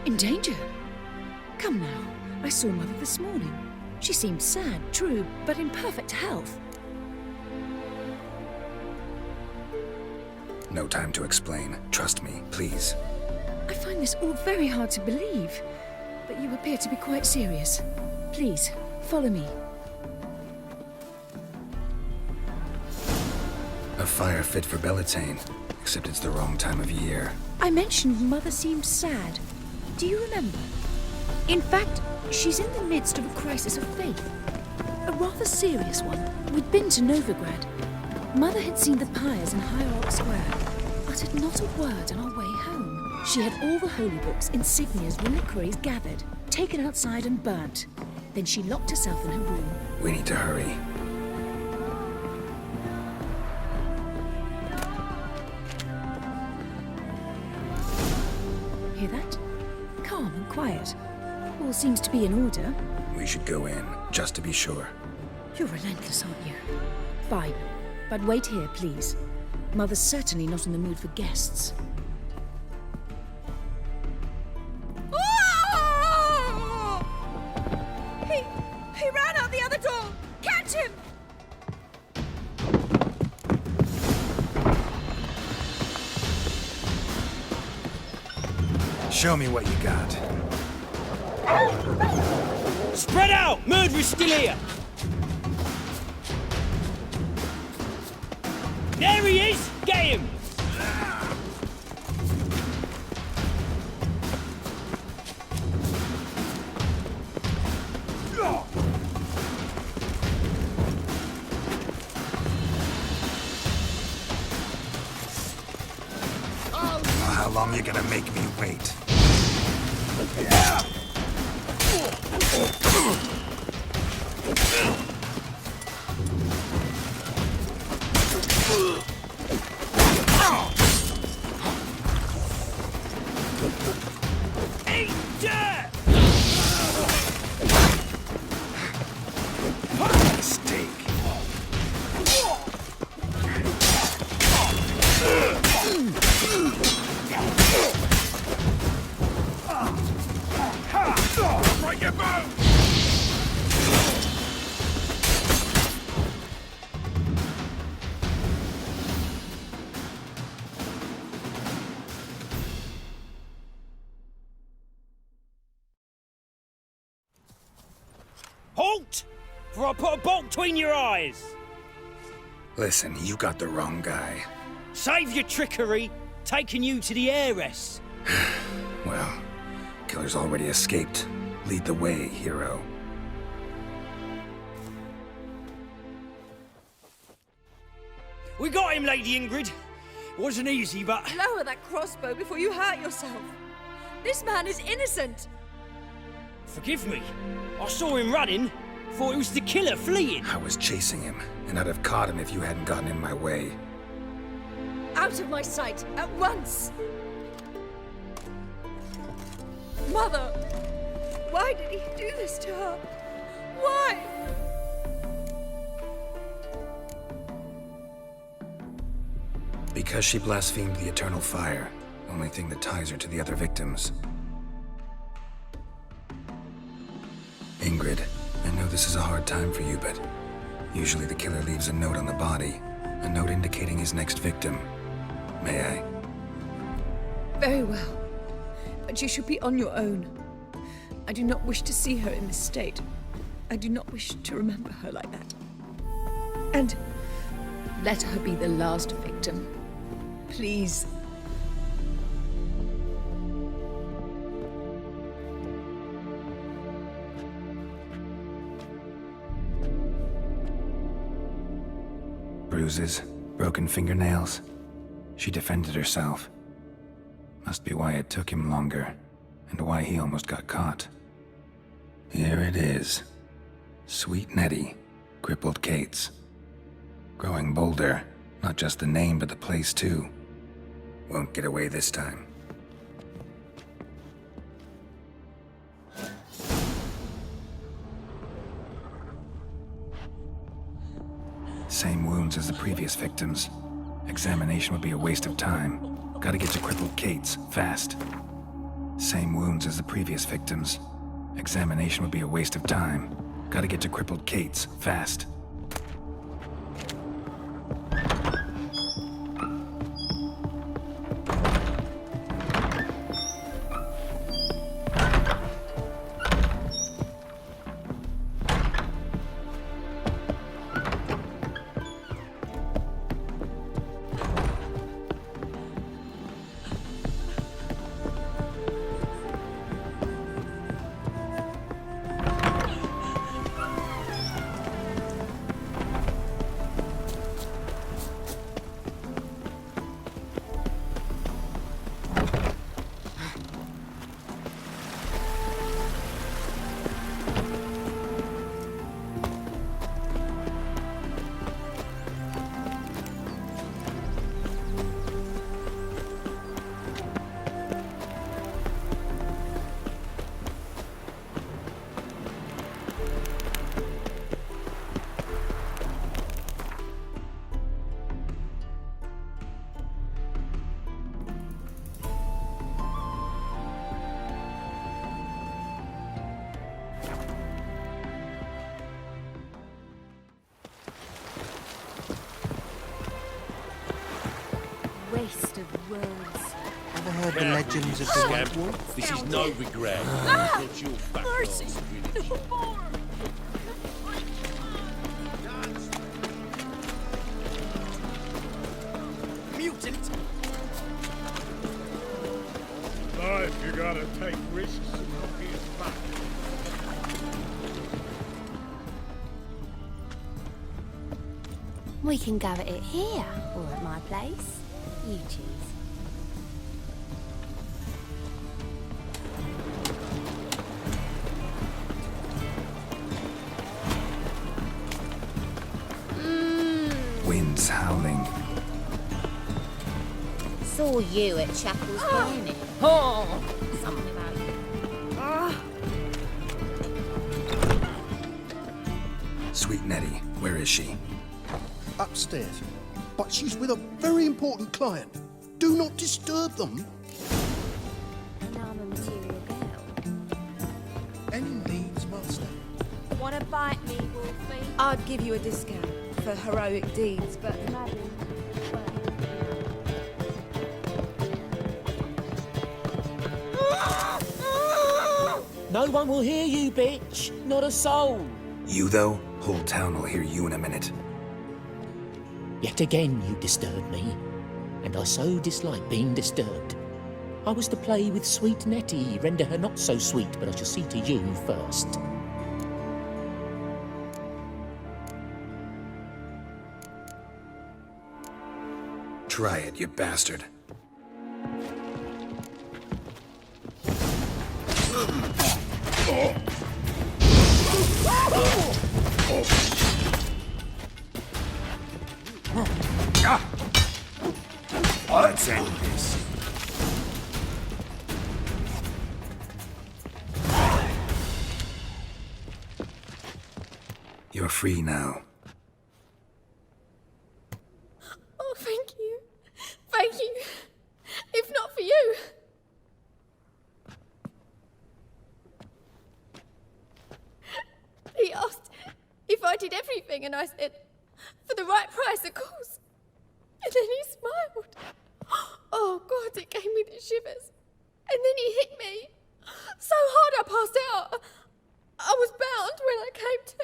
In danger? Come now, I saw Mother this morning. She seemed sad, true, but in perfect health. No time to explain. Trust me, please. I find this all very hard to believe, but you appear to be quite serious. Please, follow me. A fire fit for Bellatane, except it's the wrong time of year. I mentioned Mother seemed sad. Do you remember? In fact, she's in the midst of a crisis of faith. A rather serious one. We'd been to Novigrad. Mother had seen the pyres in High Square, uttered not a word on our way home. She had all the holy books, insignias, reliquaries gathered, taken outside and burnt. Then she locked herself in her room. We need to hurry. Hear that? Calm and quiet. All seems to be in order. We should go in, just to be sure. You're relentless, aren't you? Fine. But wait here, please. Mother's certainly not in the mood for guests. He ran out the other door! Catch him! Show me what you got. Spread out! Murderer's still here! There he is! Get him! How long you gonna make me wait? Halt! For I put a bolt between your eyes! Listen, you got the wrong guy. Save your trickery, taking you to the heiress. Well, killer's already escaped. Lead the way, hero. We got him, Lady Ingrid. Wasn't easy, but... Lower that crossbow before you hurt yourself. This man is innocent. Forgive me. I saw him running. Thought it was the killer fleeing. I was chasing him, and I'd have caught him if you hadn't gotten in my way. Out of my sight, at once! Mother! Why did he do this to her? Why? Because she blasphemed the eternal fire. Only thing that ties her to the other victims. Ingrid, I know this is a hard time for you, but usually the killer leaves a note on the body, a note indicating his next victim. May I? Very well. But you should be on your own. I do not wish to see her in this state. I do not wish to remember her like that. And let her be the last victim. Please. Bruises, broken fingernails. She defended herself. Must be why it took him longer, and why he almost got caught. Here it is. Sweet Nettie, crippled Kate's. Growing bolder, not just the name but the place too. Won't get away this time. Same wounds as the previous victims. Examination would be a waste of time. Gotta get to crippled Kate's, fast. Same wounds as the previous victims. Examination would be a waste of time. Gotta get to crippled Kate's, fast. Waste of words. Ever heard the legends of the White Wolf? This is Novigrad. Got your back Mercy! on. No more! Mutant! Life, you gotta take risks and not be as back. We can go at it here, or at my place. You choose. Winds howling. Saw you at Chapel's Burning. Oh! Something about you. Sweet Nettie, where is she? Upstairs. But she's with a very important client. Do not disturb them. And I'm a material girl. Any needs, master? Wanna bite me, Wolfie? I'd give you a discount for heroic deeds, but No one will hear you, bitch. Not a soul. You, though? Whole town will hear you in a minute. Yet again you disturb me, and I so dislike being disturbed. I was to play with sweet Nettie, render her not so sweet, but I shall see to you first. Try it, you bastard. Let's end this. You're free now. Oh, thank you. Thank you. If not for you. He asked wanted everything, and I said, for the right price, of course. And then he smiled. Oh, God, it gave me the shivers. And then he hit me. So hard I passed out. I was bound when I came to.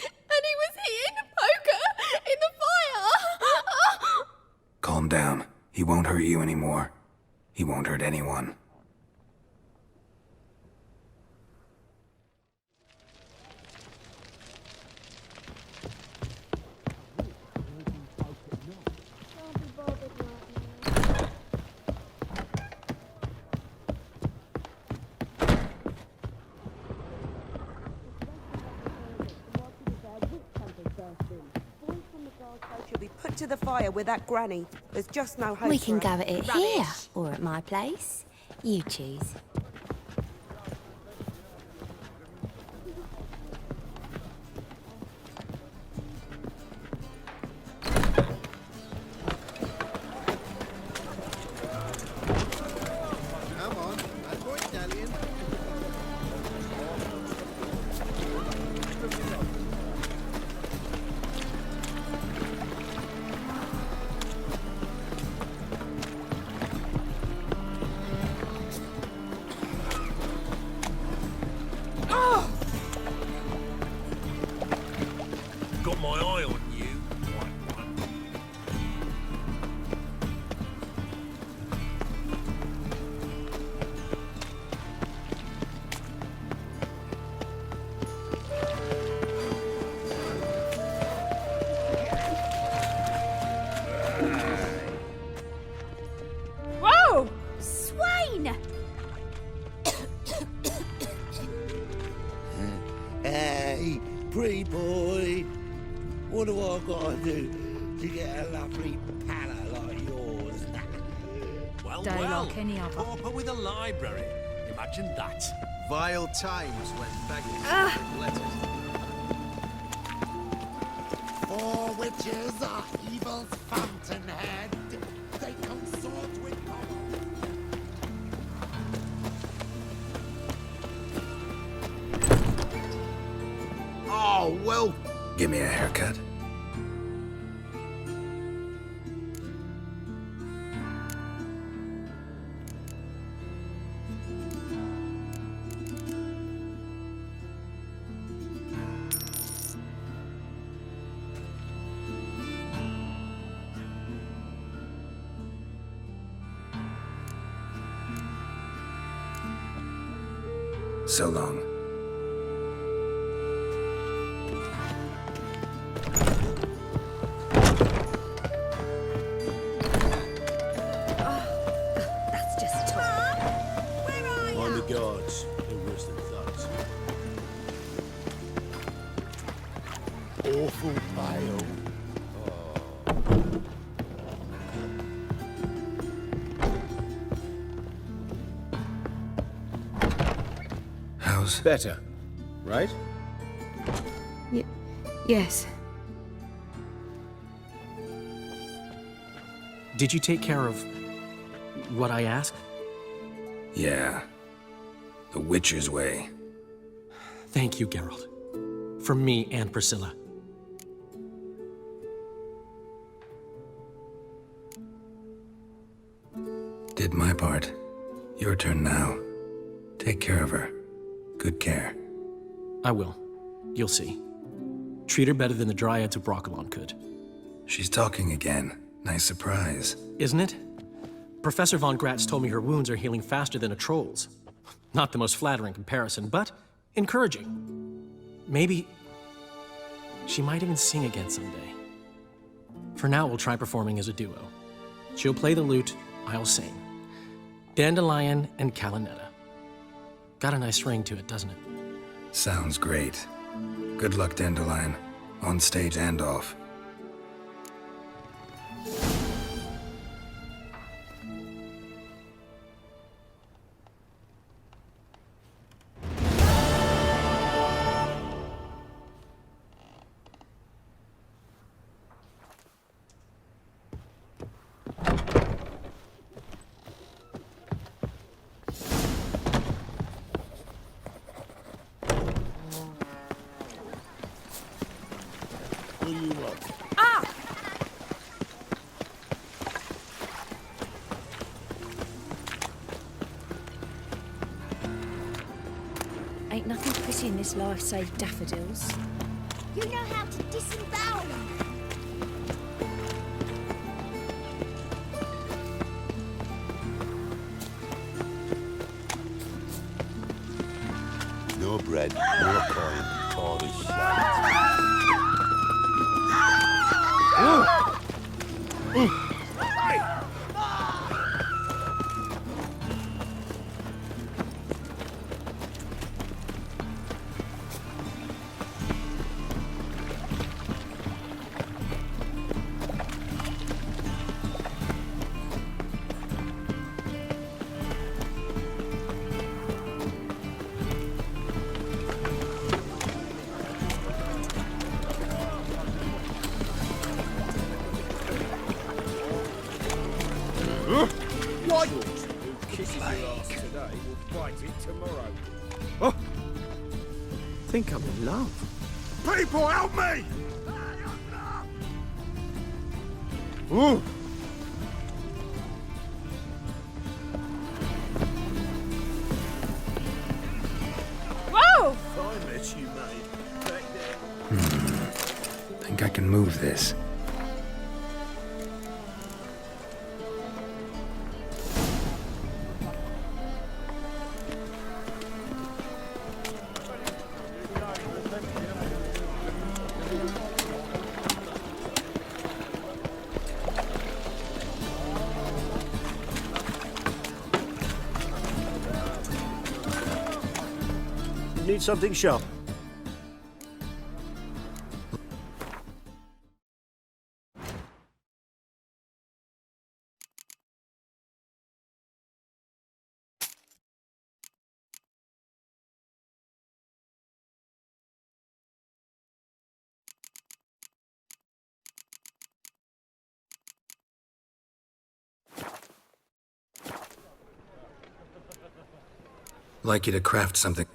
And he was hitting the poker in the fire. Calm down. He won't hurt you anymore. He won't hurt anyone. She'll be put to the fire with that granny. There's just no hope. We can for her. go at it here, or at my place. You choose. Come on, no point dallying. Got my eye on you. Whoa! Swain! Hey, pretty boy. What do I gotta do to get a lovely palace like yours? Well, Don't well. like any other. Pauper with a library. Imagine that. Vile times when begging letters. Four witches are evil's fountainhead. They consort with Oh, well. Give me a haircut. So long. That's just tough. Mind the guards. No worse than thugs. awful pale. How's better, right? Yes. Did you take care of what I asked? Yeah. The Witcher's way. Thank you, Geralt. For me and Priscilla. Did my part. Your turn now. Take care of her. Good care. I will. You'll see. Treat her better than the Dryads of Broccolon could. She's talking again. Nice surprise. Isn't it? Professor von Gratz told me her wounds are healing faster than a troll's. Not the most flattering comparison, but encouraging. Maybe she might even sing again someday. For now, we'll try performing as a duo. She'll play the lute, I'll sing. Dandelion and Calinetta. Got a nice ring to it, doesn't it? Sounds great. Good luck, Dandelion. On stage and off. What do you want? Ah! Ain't nothing pretty in this life save daffodils. You know how to disembowel them. No bread, no coin, Tory shite. Why? Who kisses your ass today will bite it tomorrow. Oh! Think I'm in love. People, help me! Ooh. Whoa! Fine mess you made. Back there. Think I can move this. Need something sharp. Like you to craft something.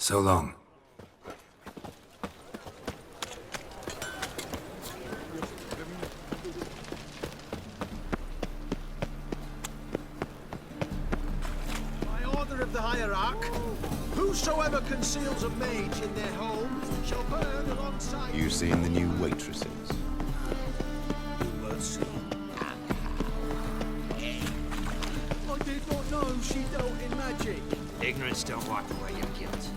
So long. By order of the hierarch, whosoever conceals a mage in their home shall burn alongside. You seen the new waitresses? We'll see. I did not know she dealt in magic. Ignorance don't wipe away your guilt.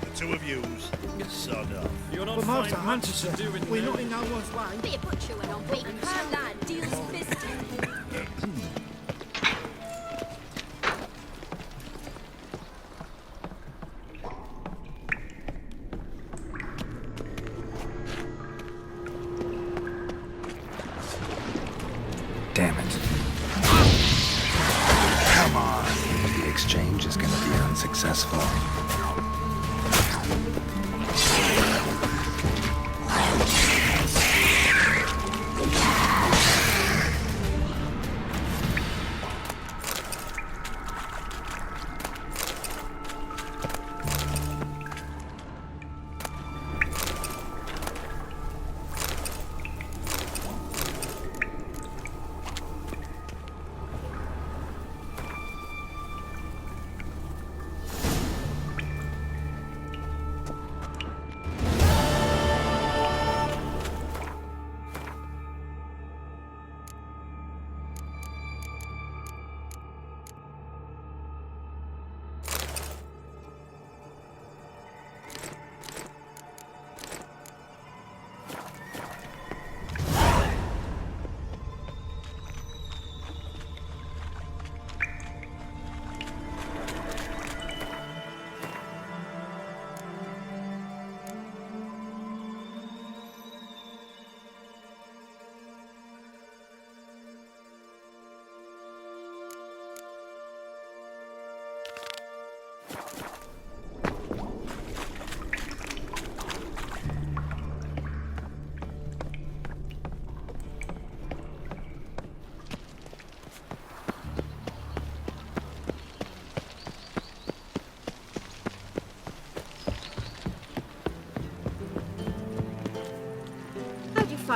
The two of yous, sod off. You're not Master Hunter, sir. We're not in no one's way. Be a butcher when I'm beaten. Her lad deals business. Damn it. Come on. The exchange is gonna be unsuccessful.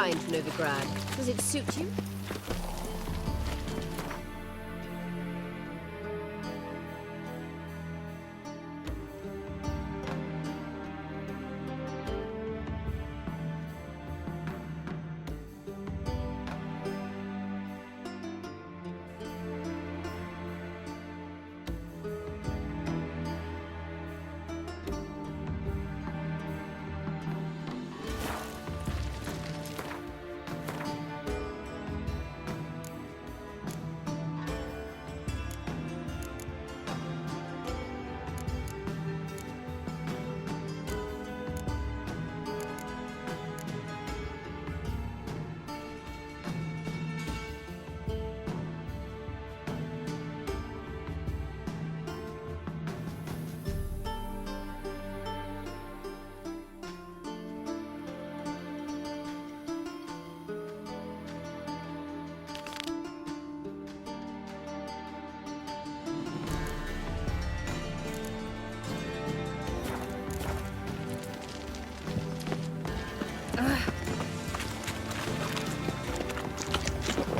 find Novigrad? Does it suit you?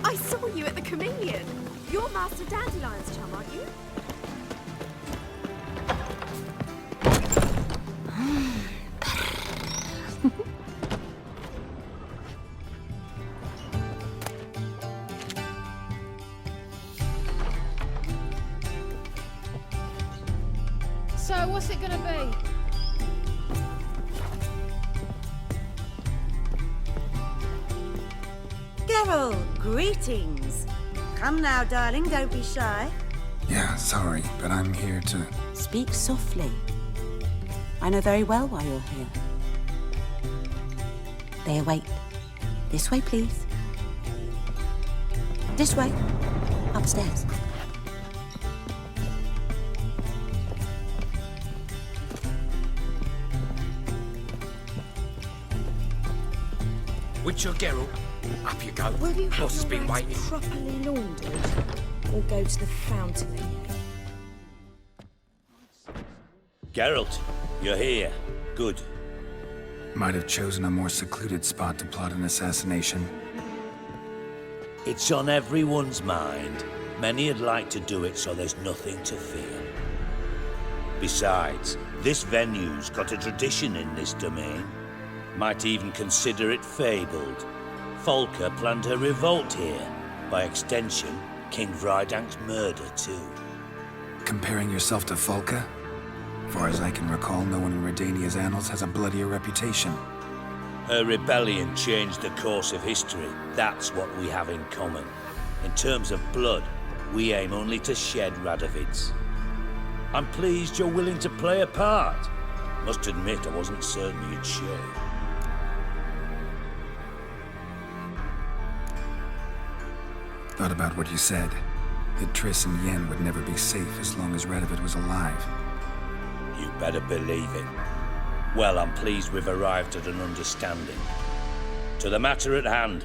I saw you at the Chameleon. You're Master Dandelion's chum, aren't you? So, what's it gonna be? Geralt, greetings. Come now, darling, don't be shy. Yeah, sorry, but I'm here to... Speak softly. I know very well why you're here. They await. This way, please. This way. Upstairs. Witcher Geralt, up you go. Will you have Boss has your been rags waiting. properly laundered? Or go to the fountain again? Geralt, you're here. Good. Might have chosen a more secluded spot to plot an assassination. It's on everyone's mind. Many would like to do it, so there's nothing to fear. Besides, this venue's got a tradition in this domain. Might even consider it fabled. Folka planned her revolt here. By extension, King Vrydank's murder, too. Comparing yourself to Folka? Far as I can recall, no one in Redania's annals has a bloodier reputation. Her rebellion changed the course of history. That's what we have in common. In terms of blood, we aim only to shed Radovid's. I'm pleased you're willing to play a part. Must admit, I wasn't certain you'd show. Thought about what you said. That Triss and Yen would never be safe as long as Radovid was alive. You better believe it. Well, I'm pleased we've arrived at an understanding. To the matter at hand,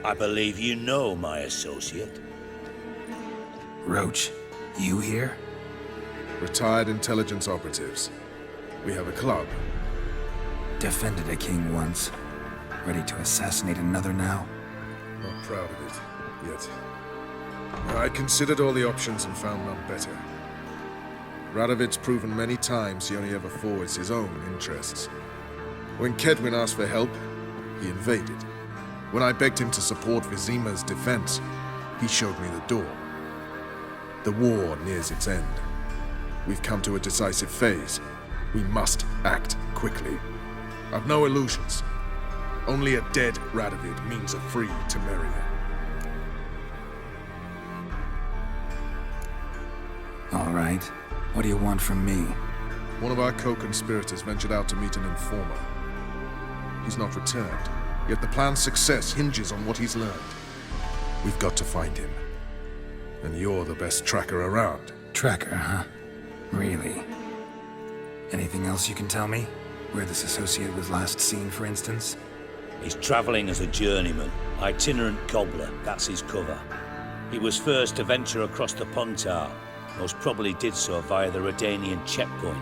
I believe you know my associate. Roach, you here? Retired intelligence operatives. We have a club. Defended a king once. Ready to assassinate another now? Not proud of it, yet. I considered all the options and found none better. Radovid's proven many times he only ever forwards his own interests. When Kedwin asked for help, he invaded. When I begged him to support Vizima's defense, he showed me the door. The war nears its end. We've come to a decisive phase. We must act quickly. I've no illusions. Only a dead Radovid means a free Temeria. All right. What do you want from me? One of our co-conspirators ventured out to meet an informer. He's not returned, yet the plan's success hinges on what he's learned. We've got to find him. And you're the best tracker around. Tracker, huh? Really? Anything else you can tell me? Where this associate was last seen, for instance? He's traveling as a journeyman, itinerant cobbler, that's his cover. He was first to venture across the Pontar, most probably did so via the Redanian checkpoint,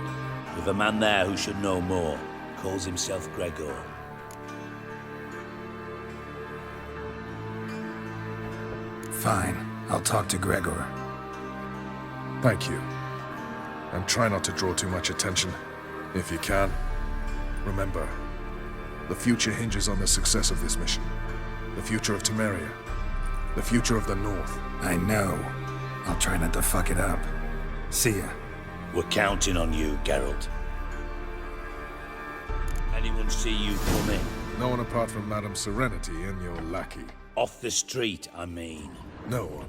with a man there who should know more, calls himself Gregor. Fine. I'll talk to Gregor. Thank you. And try not to draw too much attention. If you can. Remember, the future hinges on the success of this mission. The future of Temeria. The future of the North. I know. I'll try not to fuck it up. See ya. We're counting on you, Geralt. Anyone see you come in? No one apart from Madame Serenity and your lackey. Off the street, I mean. No one.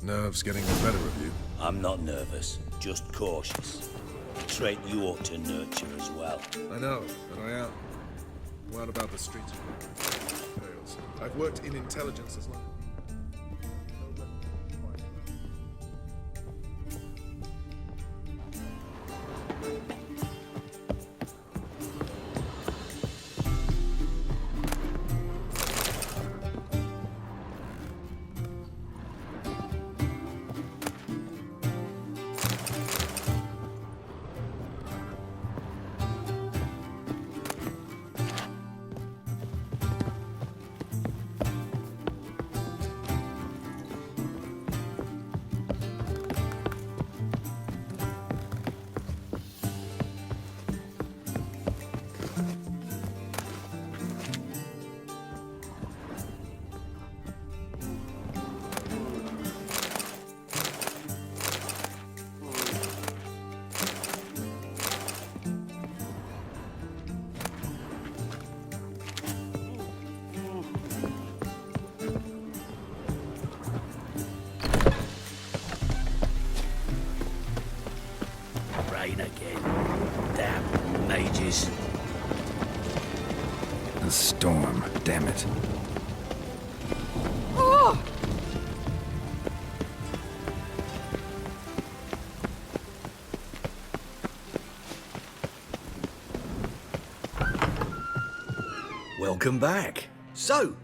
Nerves getting the better of you. I'm not nervous, just cautious. A trait you ought to nurture as well. I know, but I am. What about the streets? Fails. I've worked in intelligence as long. Again. Damn mages. A storm, damn it. Oh! Welcome back. So,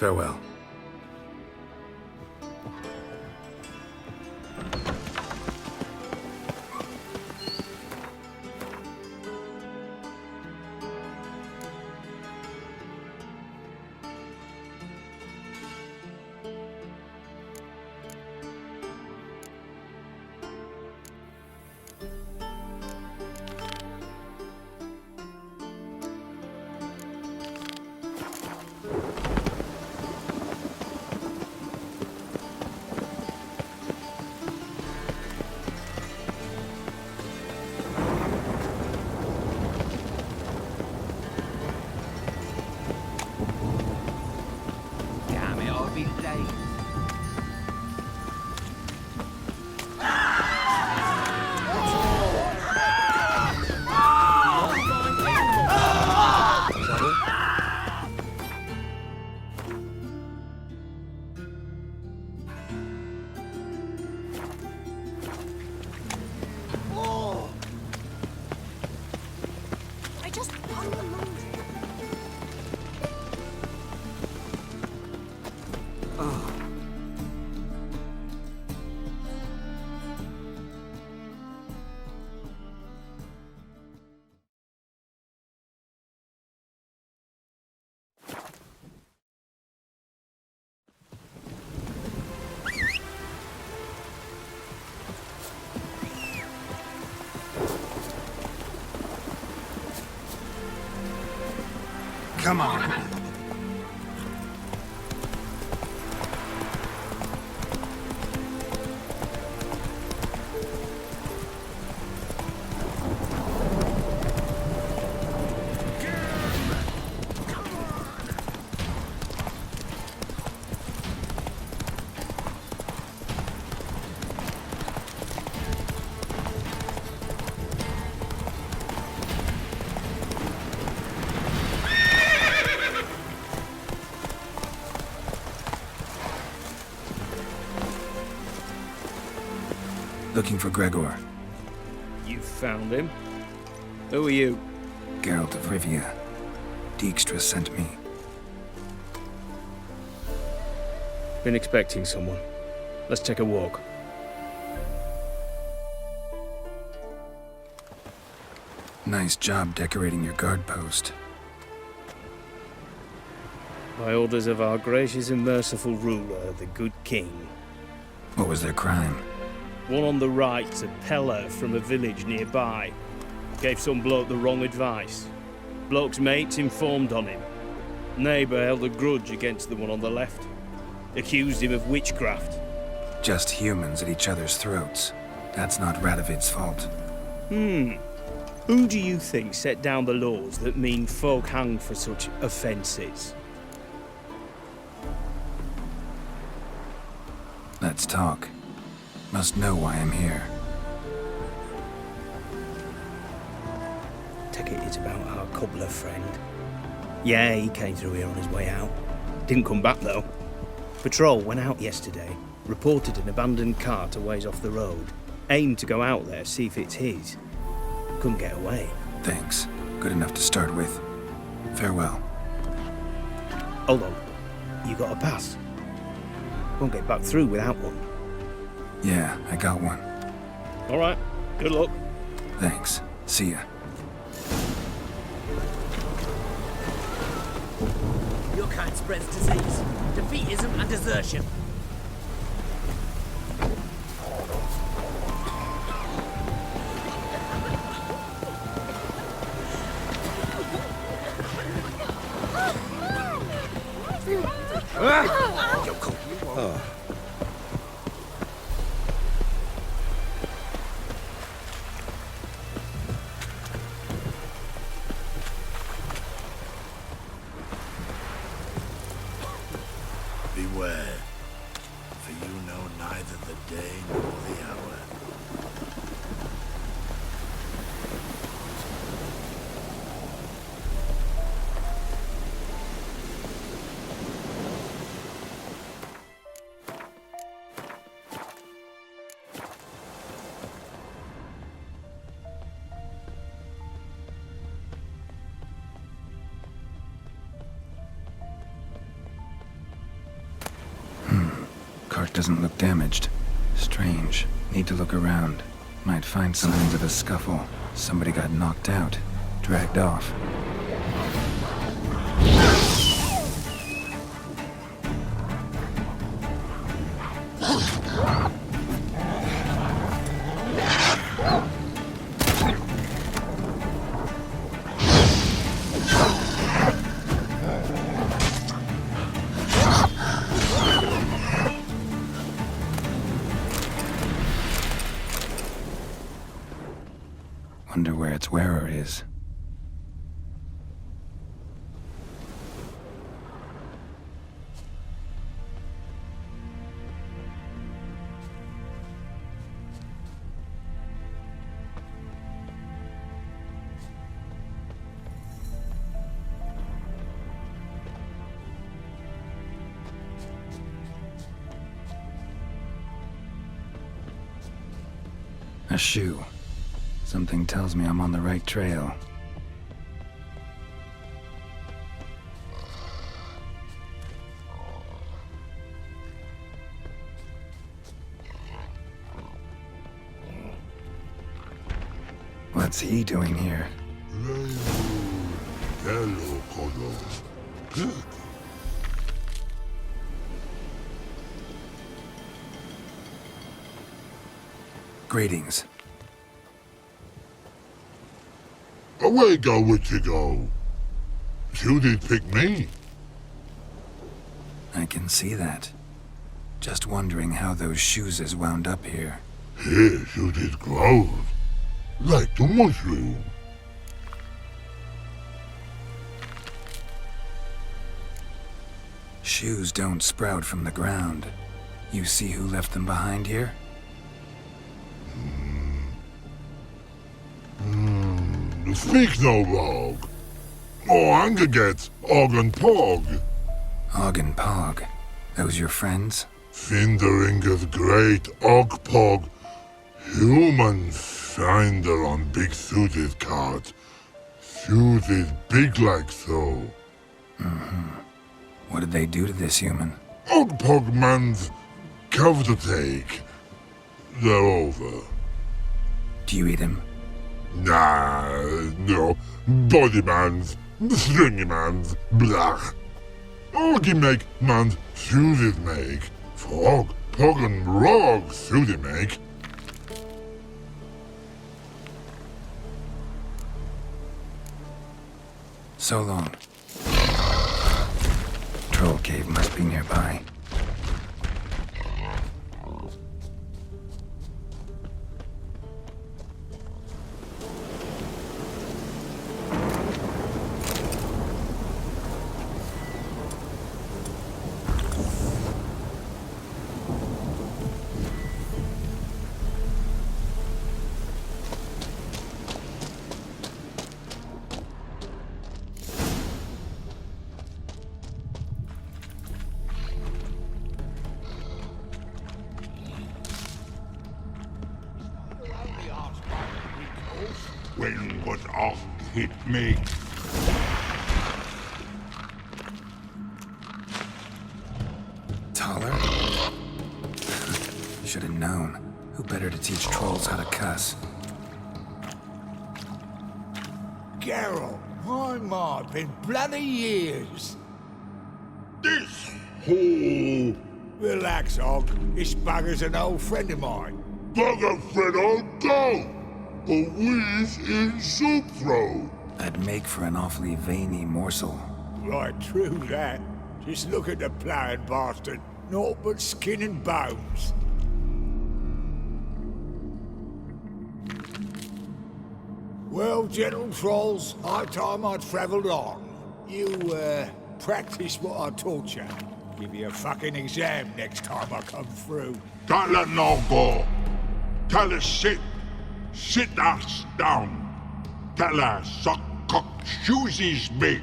Farewell. Come on. Looking for Gregor. You found him? Who are you? Geralt of Rivia. Dijkstra sent me. Been expecting someone. Let's take a walk. Nice job decorating your guard post. By orders of our gracious and merciful ruler, the good king. What was their crime? One on the right's a peller from a village nearby. Gave some bloke the wrong advice. Bloke's mates informed on him. Neighbour held a grudge against the one on the left. Accused him of witchcraft. Just humans at each other's throats. That's not Radovid's fault. Who do you think set down the laws that mean folk hang for such offences? Let's talk. Must know why I'm here. Take it it's about our cobbler friend. Yeah, he came through here on his way out. Didn't come back though. Patrol went out yesterday, reported an abandoned cart a ways off the road. Aimed to go out there, see if it's his. Couldn't get away. Thanks. Good enough to start with. Farewell. Hold on. You got a pass? Won't get back through without one. Yeah, I got one. All right. Good luck. Thanks. See ya. Your kind spreads disease, defeatism, and desertion. Beware, for you know neither the day nor the hour. Cart doesn't look damaged. Strange. Need to look around. Might find signs of a scuffle. Somebody got knocked out. Dragged off. Wonder where its wearer is. A shoe. Something tells me I'm on the right trail. What's he doing here? Greetings. Away go with you go. You did pick me. I can see that. Just wondering how those shoes wound up here. Here you did grow. Like the mushroom. Shoes don't sprout from the ground. You see who left them behind here? Speak no rogue. Oh, anger gets Og and Pog. Og and Pog. Those your friends? Finderinger's great Og Pog. Human finder on big suited cart. Suited big like so. What did they do to this human? Ogpog man's cover to take. They're over. Do you eat him? Nah, no. Body man's, stringy man's, blach. Oggy make man's suited make. Frog, pog and rog suited make. So long. Troll cave must be nearby. When would Og hit me? Taller? Should have known. Who better to teach trolls how to cuss? Geralt, my, been bloody years. This hole. Relax, Og. This bugger's an old friend of mine. Bugger friend, I'll go. A wheeze in soup throat. That'd make for an awfully veiny morsel. Right, true that. Just look at the plowing bastard. Naught but skin and bones. Well, gentle trolls, high time I travelled on. You, practice what I taught you. Give you a fucking exam next time I come through. Can't let no go. Tell her sit. Sit ass down. Tell her suck cock shoesies make.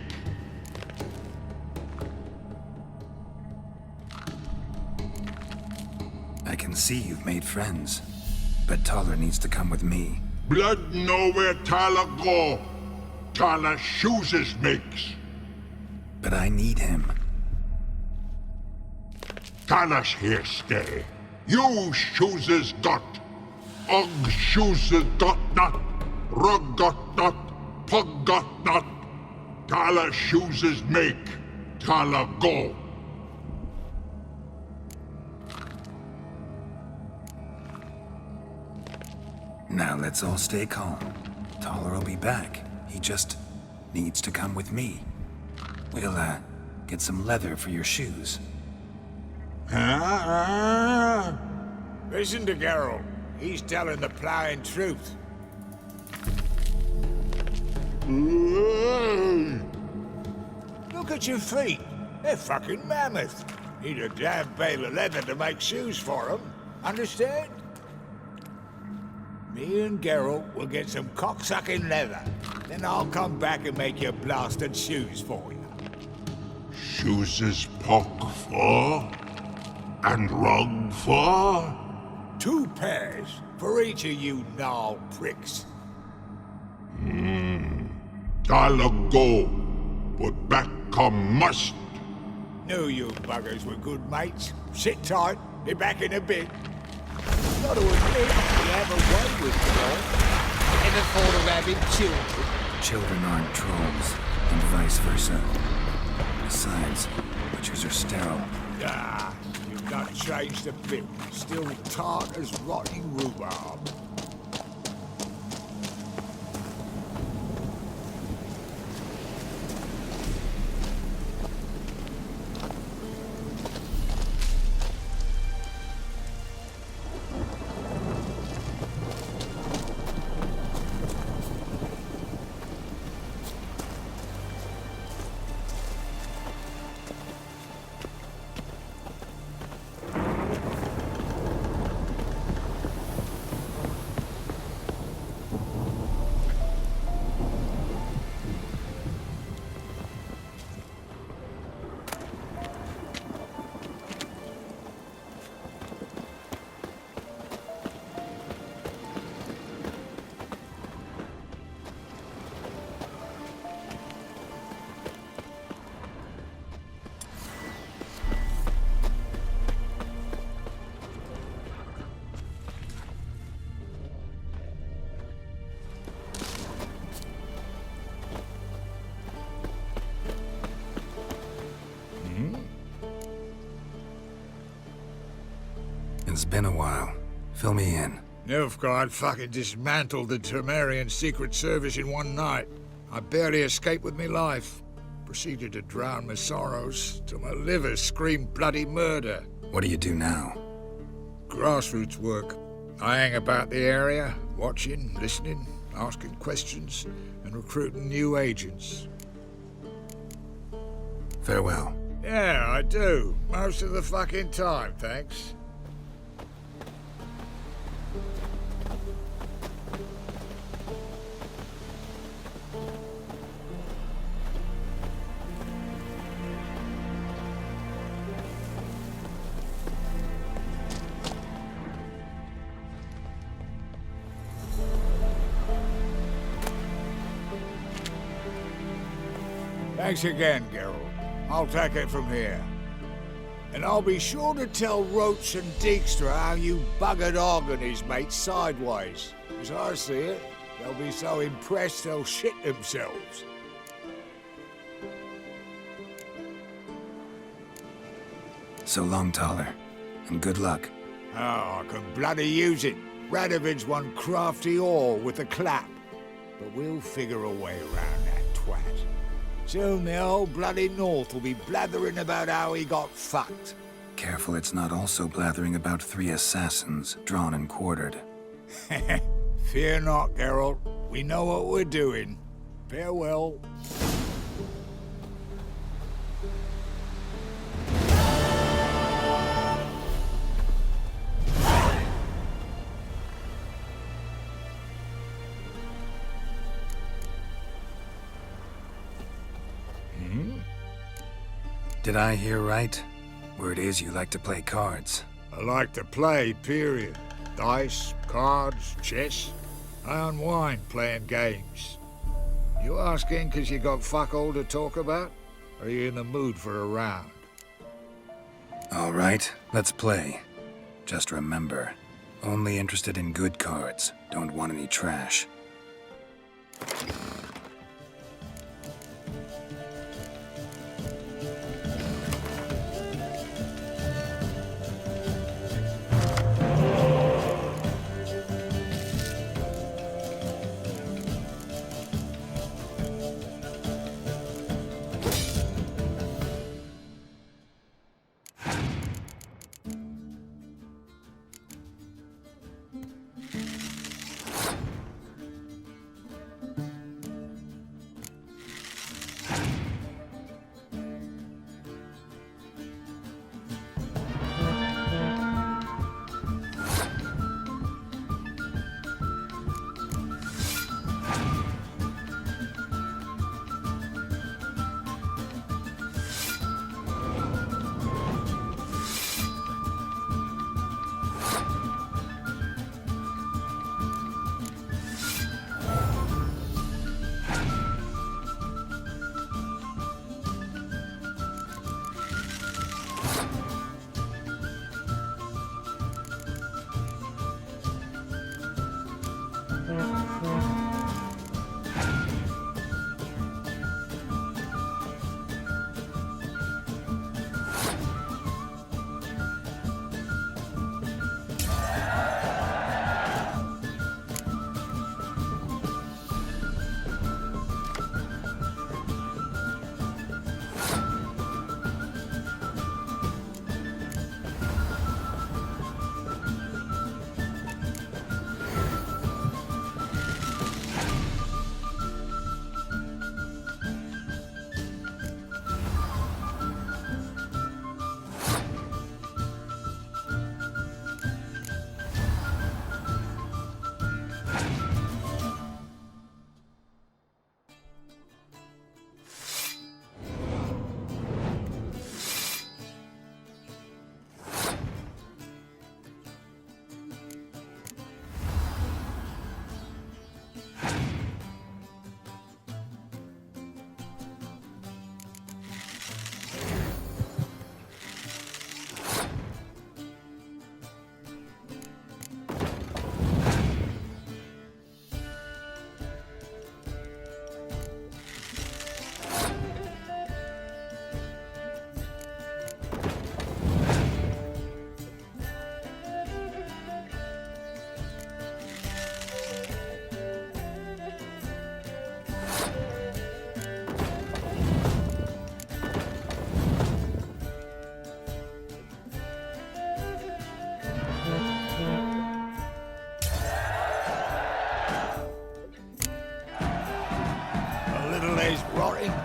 I can see you've made friends, but Taller needs to come with me. Blood know where Taller go. Taller shoeses makes. But I need him. Taller's here stay. You shoeses got. Og shoeses got not. Rug got not. Pug got not. Taller shoeses make. Taller go. Now let's all stay calm. Taller will be back. He just needs to come with me. We'll, get some leather for your shoes. Listen to Geralt. He's telling the plowing truth. Look at your feet. They're fucking mammoth. Need a damn bale of leather to make shoes for them. Understand? Me and Geralt will get some cocksucking leather. Then I'll come back and make your blasted shoes for you. Shoeses pock for? And rug for? 2 pairs for each of you gnarled pricks. Taller go. But back come must. Knew you buggers were good mates. Sit tight. Be back in a bit. Got to admit, you have a way with you. Ever thought of having children? Children aren't trolls, and vice versa. Besides, butchers are sterile. Ah, you've not changed a bit. Still tart as rotting rhubarb. It's been a while. Fill me in. Nilfgaard fucking dismantled the Temerian Secret Service in one night. I barely escaped with my life. Proceeded to drown my sorrows till my liver screamed bloody murder. What do you do now? Grassroots work. I hang about the area, watching, listening, asking questions, and recruiting new agents. Farewell. Yeah, I do. Most of the fucking time, thanks. Thanks again, Geralt. I'll take it from here. And I'll be sure to tell Roach and Dijkstra how you buggered Og and his mates sideways. As I see it, they'll be so impressed they'll shit themselves. So long, Taller. And good luck. Oh, I can bloody use it. Radovid's one crafty ore with a clap. But we'll figure a way around that twat. Soon the whole bloody North will be blathering about how he got fucked. Careful it's not also blathering about 3 assassins, drawn and quartered. Fear not, Geralt. We know what we're doing. Farewell. Did I hear right? Word is you like to play cards. I like to play, period. Dice, cards, chess. I unwind playing games. You asking because you got fuck all to talk about? Or are you in the mood for a round? All right, let's play. Just remember, only interested in good cards. Don't want any trash.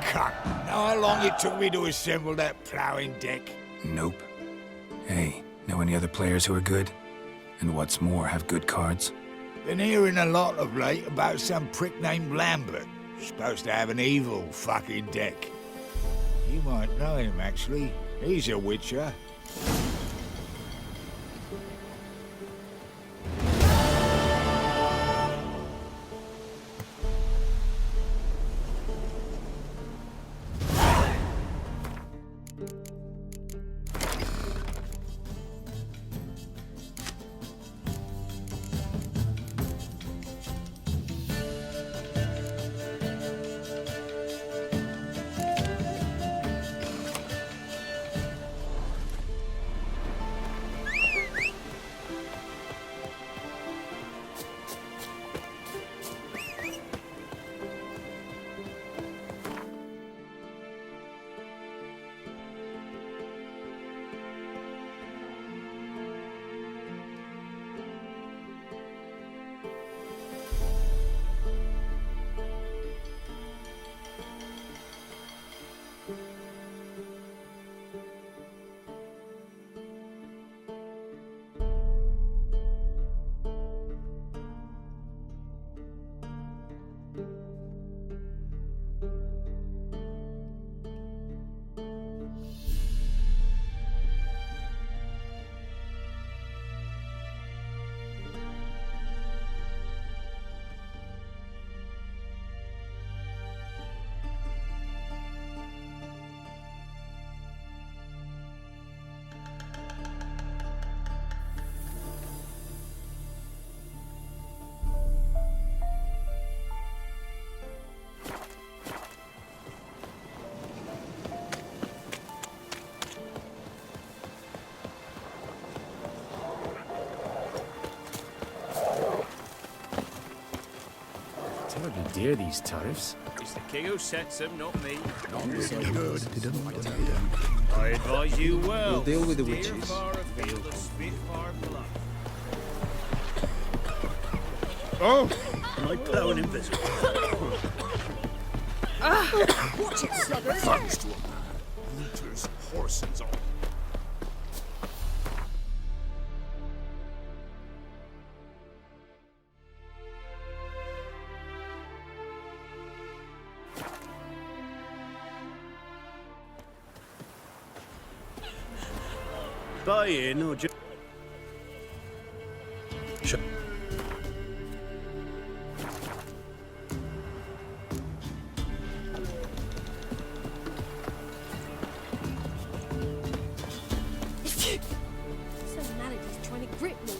cunt. Know how long it took me to assemble that ploughing deck? Nope. Hey, know any other players who are good? And what's more, have good cards? Been hearing a lot of late about some prick named Lambert. Supposed to have an evil fucking deck. You might know him, actually. He's a witcher. Terribly dear, these tariffs. It's the king who sets them, not me. Not so good. I advise you well. We'll deal with the Steer witches. far afield the Spitfire blood. Oh! Am I plowing invisible? Watch it, sluggers! Thanks to a man. Looters, horses on. Buy in or just... Some maladies trying to grip me.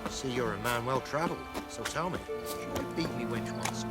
See, you're a man well travelled, so tell me, should you beat me wench once?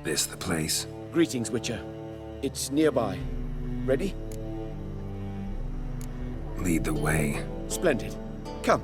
This the place? Greetings, Witcher. It's nearby. Ready? Lead the way. Splendid. Come.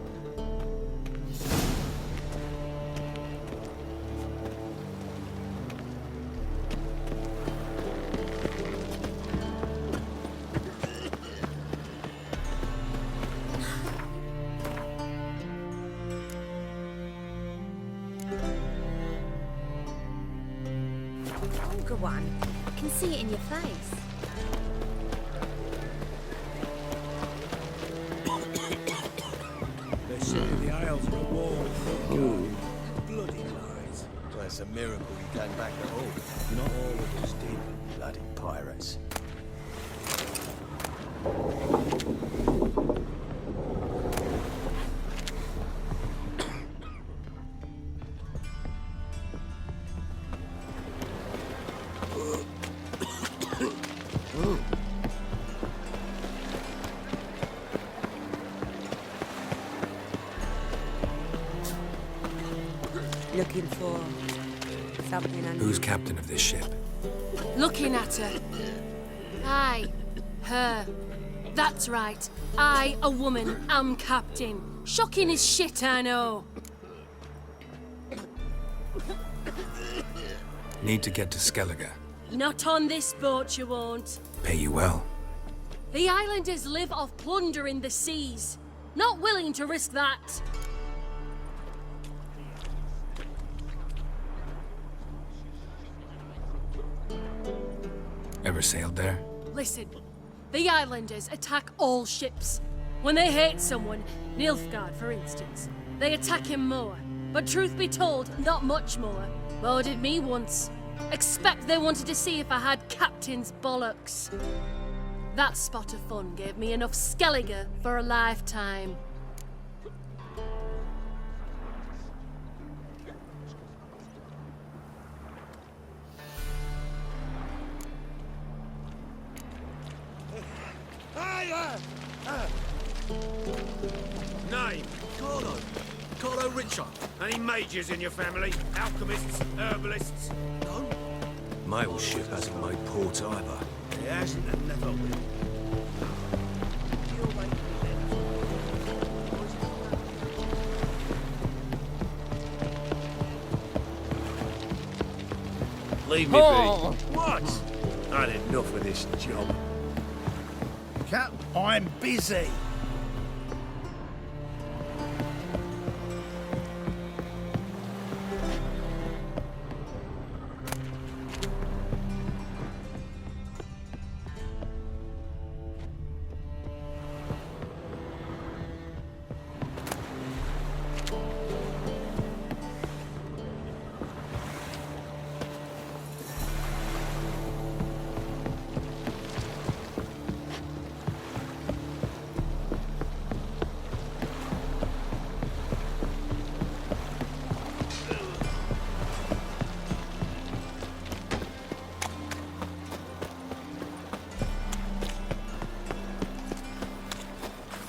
bugger one. I can see it in your face. They say the Isles are at war with Nilfgaardian. Bloody lies. Well, it's a miracle you came back at all. Not all of us did. Bloody pirates. Looking for something unusual. Who's captain of this ship? Looking at her. Aye, her. That's right. I, a woman, am captain. Shocking as shit, I know. Need to get to Skellige. Not on this boat, you won't. Pay you well. The islanders live off plunder in the seas. Not willing to risk that. Ever sailed there? Listen, the islanders attack all ships. When they hate someone, Nilfgaard for instance, they attack him more. But truth be told, not much more. Boarded me once. Expect they wanted to see if I had captain's bollocks. That spot of fun gave me enough Skellige for a lifetime. Name? Carlo Richard. Any mages in your family? Alchemists? Herbalists? No? Mail ship hasn't made port either. It hasn't and never will. Leave me be. What? I had enough of this job. Cap, I'm busy.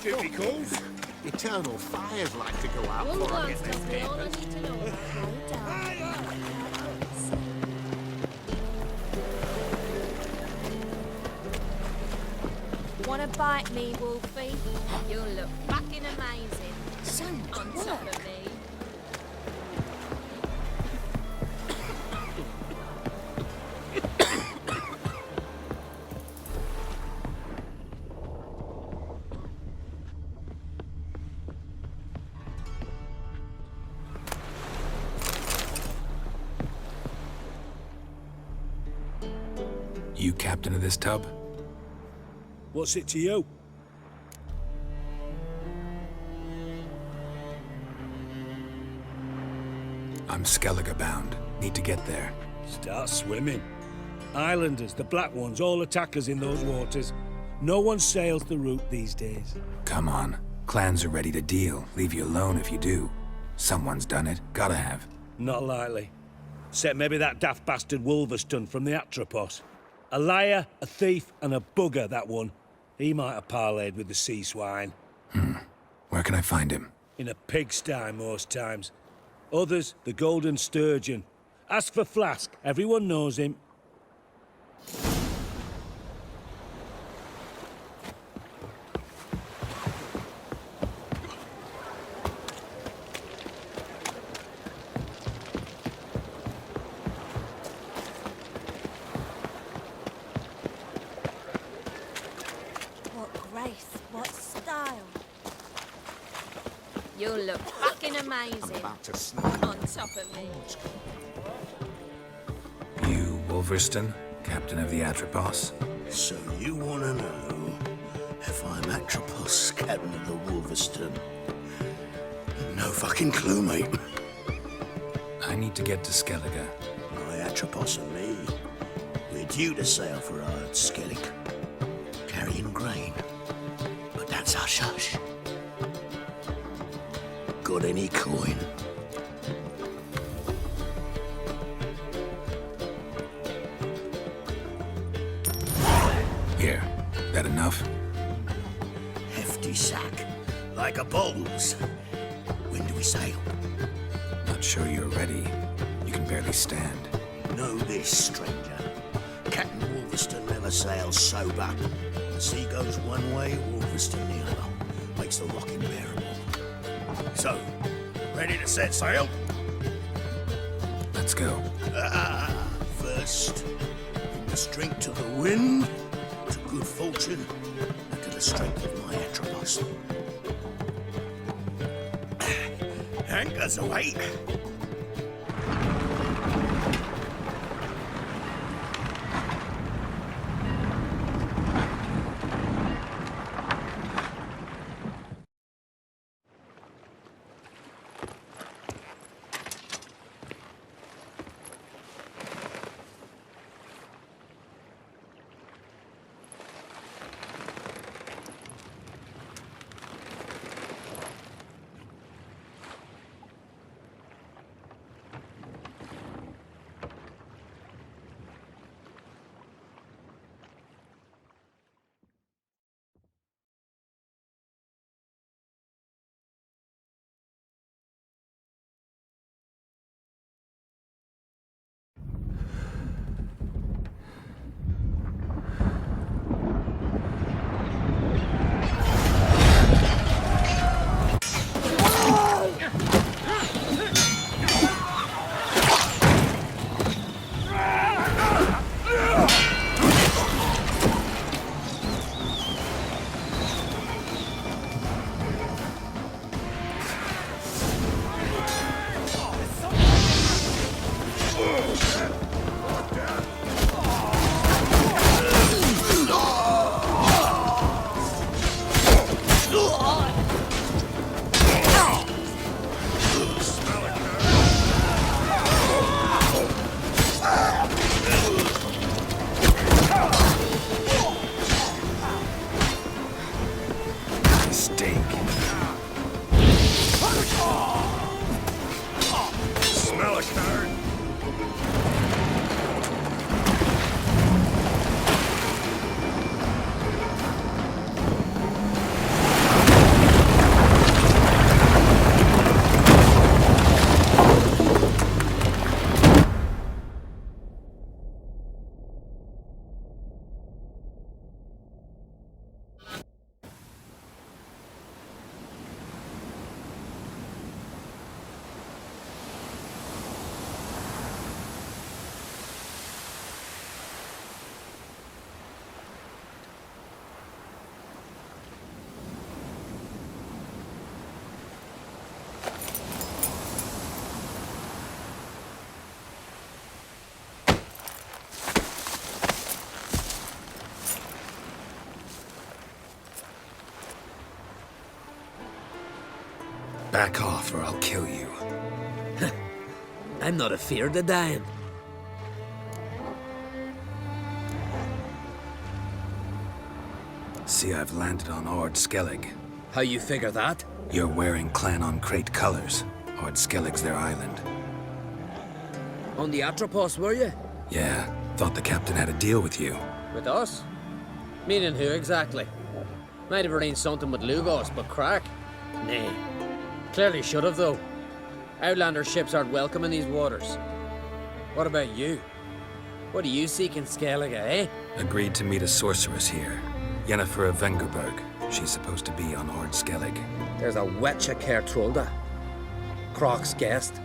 Duty calls. Eternal fires like to go out One before I glance get tells them me all I papers. need to know. Wanna bite me, Wolfie? You'll look fucking amazing. So much on top of me. You captain of this tub? What's it to you? I'm Skellige bound. Need to get there. Start swimming. Islanders, the black ones, all attackers in those waters. No one sails the route these days. Come on. Clans are ready to deal. Leave you alone if you do. Someone's done it. Gotta have. Not likely. Except maybe that daft bastard Wolverston from the Atropos. A liar, a thief, and a bugger, that one. He might have parlayed with the sea swine. Where can I find him? In a pigsty most times. Others, the golden sturgeon. Ask for Flask. Everyone knows him. You'll look fucking amazing. I'm about to snap. On top of me. You, Wolverston, captain of the Atropos. So you want to know if I'm Atropos, captain of the Wolverston? No fucking clue, mate. I need to get to Skellige. My Atropos and me, we're due to sail for our Skellige, carrying grain. But that's hush-hush. Got any coin? Here, that enough? Hefty sack, like a bull's. When do we sail? Not sure you're ready. You can barely stand. Know this, stranger. Captain Wolverston never sails sober. The sea goes one way, Wolverston the other. Makes the rocking bearable. So, ready to set sail? Let's go. First, the strength to the wind, to good fortune, and to the strength of my Atropos. Anchors away. Back off or I'll kill you. I'm not afeard of dying. See, I've landed on Ord Skellige. How you figure that? You're wearing Clan on Crate colors. Ord Skellige's their island. On the Atropos, were you? Yeah, thought the captain had a deal with you. With us? Meaning who exactly? Might have arranged something with Lugos, but crack? Nay. Clearly should have, though. Outlander ships aren't welcome in these waters. What about you? What do you seek in Skellige, eh? Agreed to meet a sorceress here. Yennefer of Vengerberg. She's supposed to be on Ord Skellige. There's a wetcha Kertrulda. Croc's guest.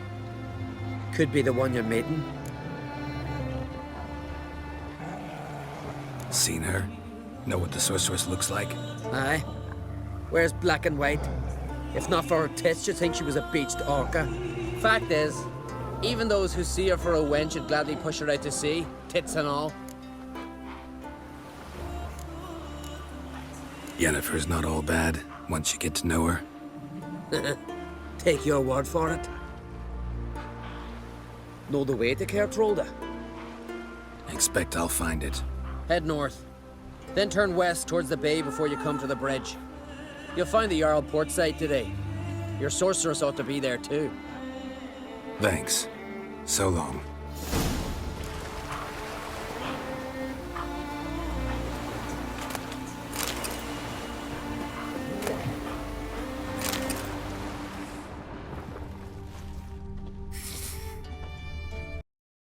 Could be the one you're meeting. Seen her? Know what the sorceress looks like? Aye. Wears black and white. If not for her tits, you'd think she was a beached orca. Fact is, even those who see her for a wench would gladly push her out to sea. tits and all. Yennefer's not all bad, once you get to know her. Take your word for it. Know the way to Kertrolda? Expect I'll find it. Head north. Then turn west towards the bay before you come to the bridge. You'll find the Jarl port site today. Your sorceress ought to be there too. Thanks. So long.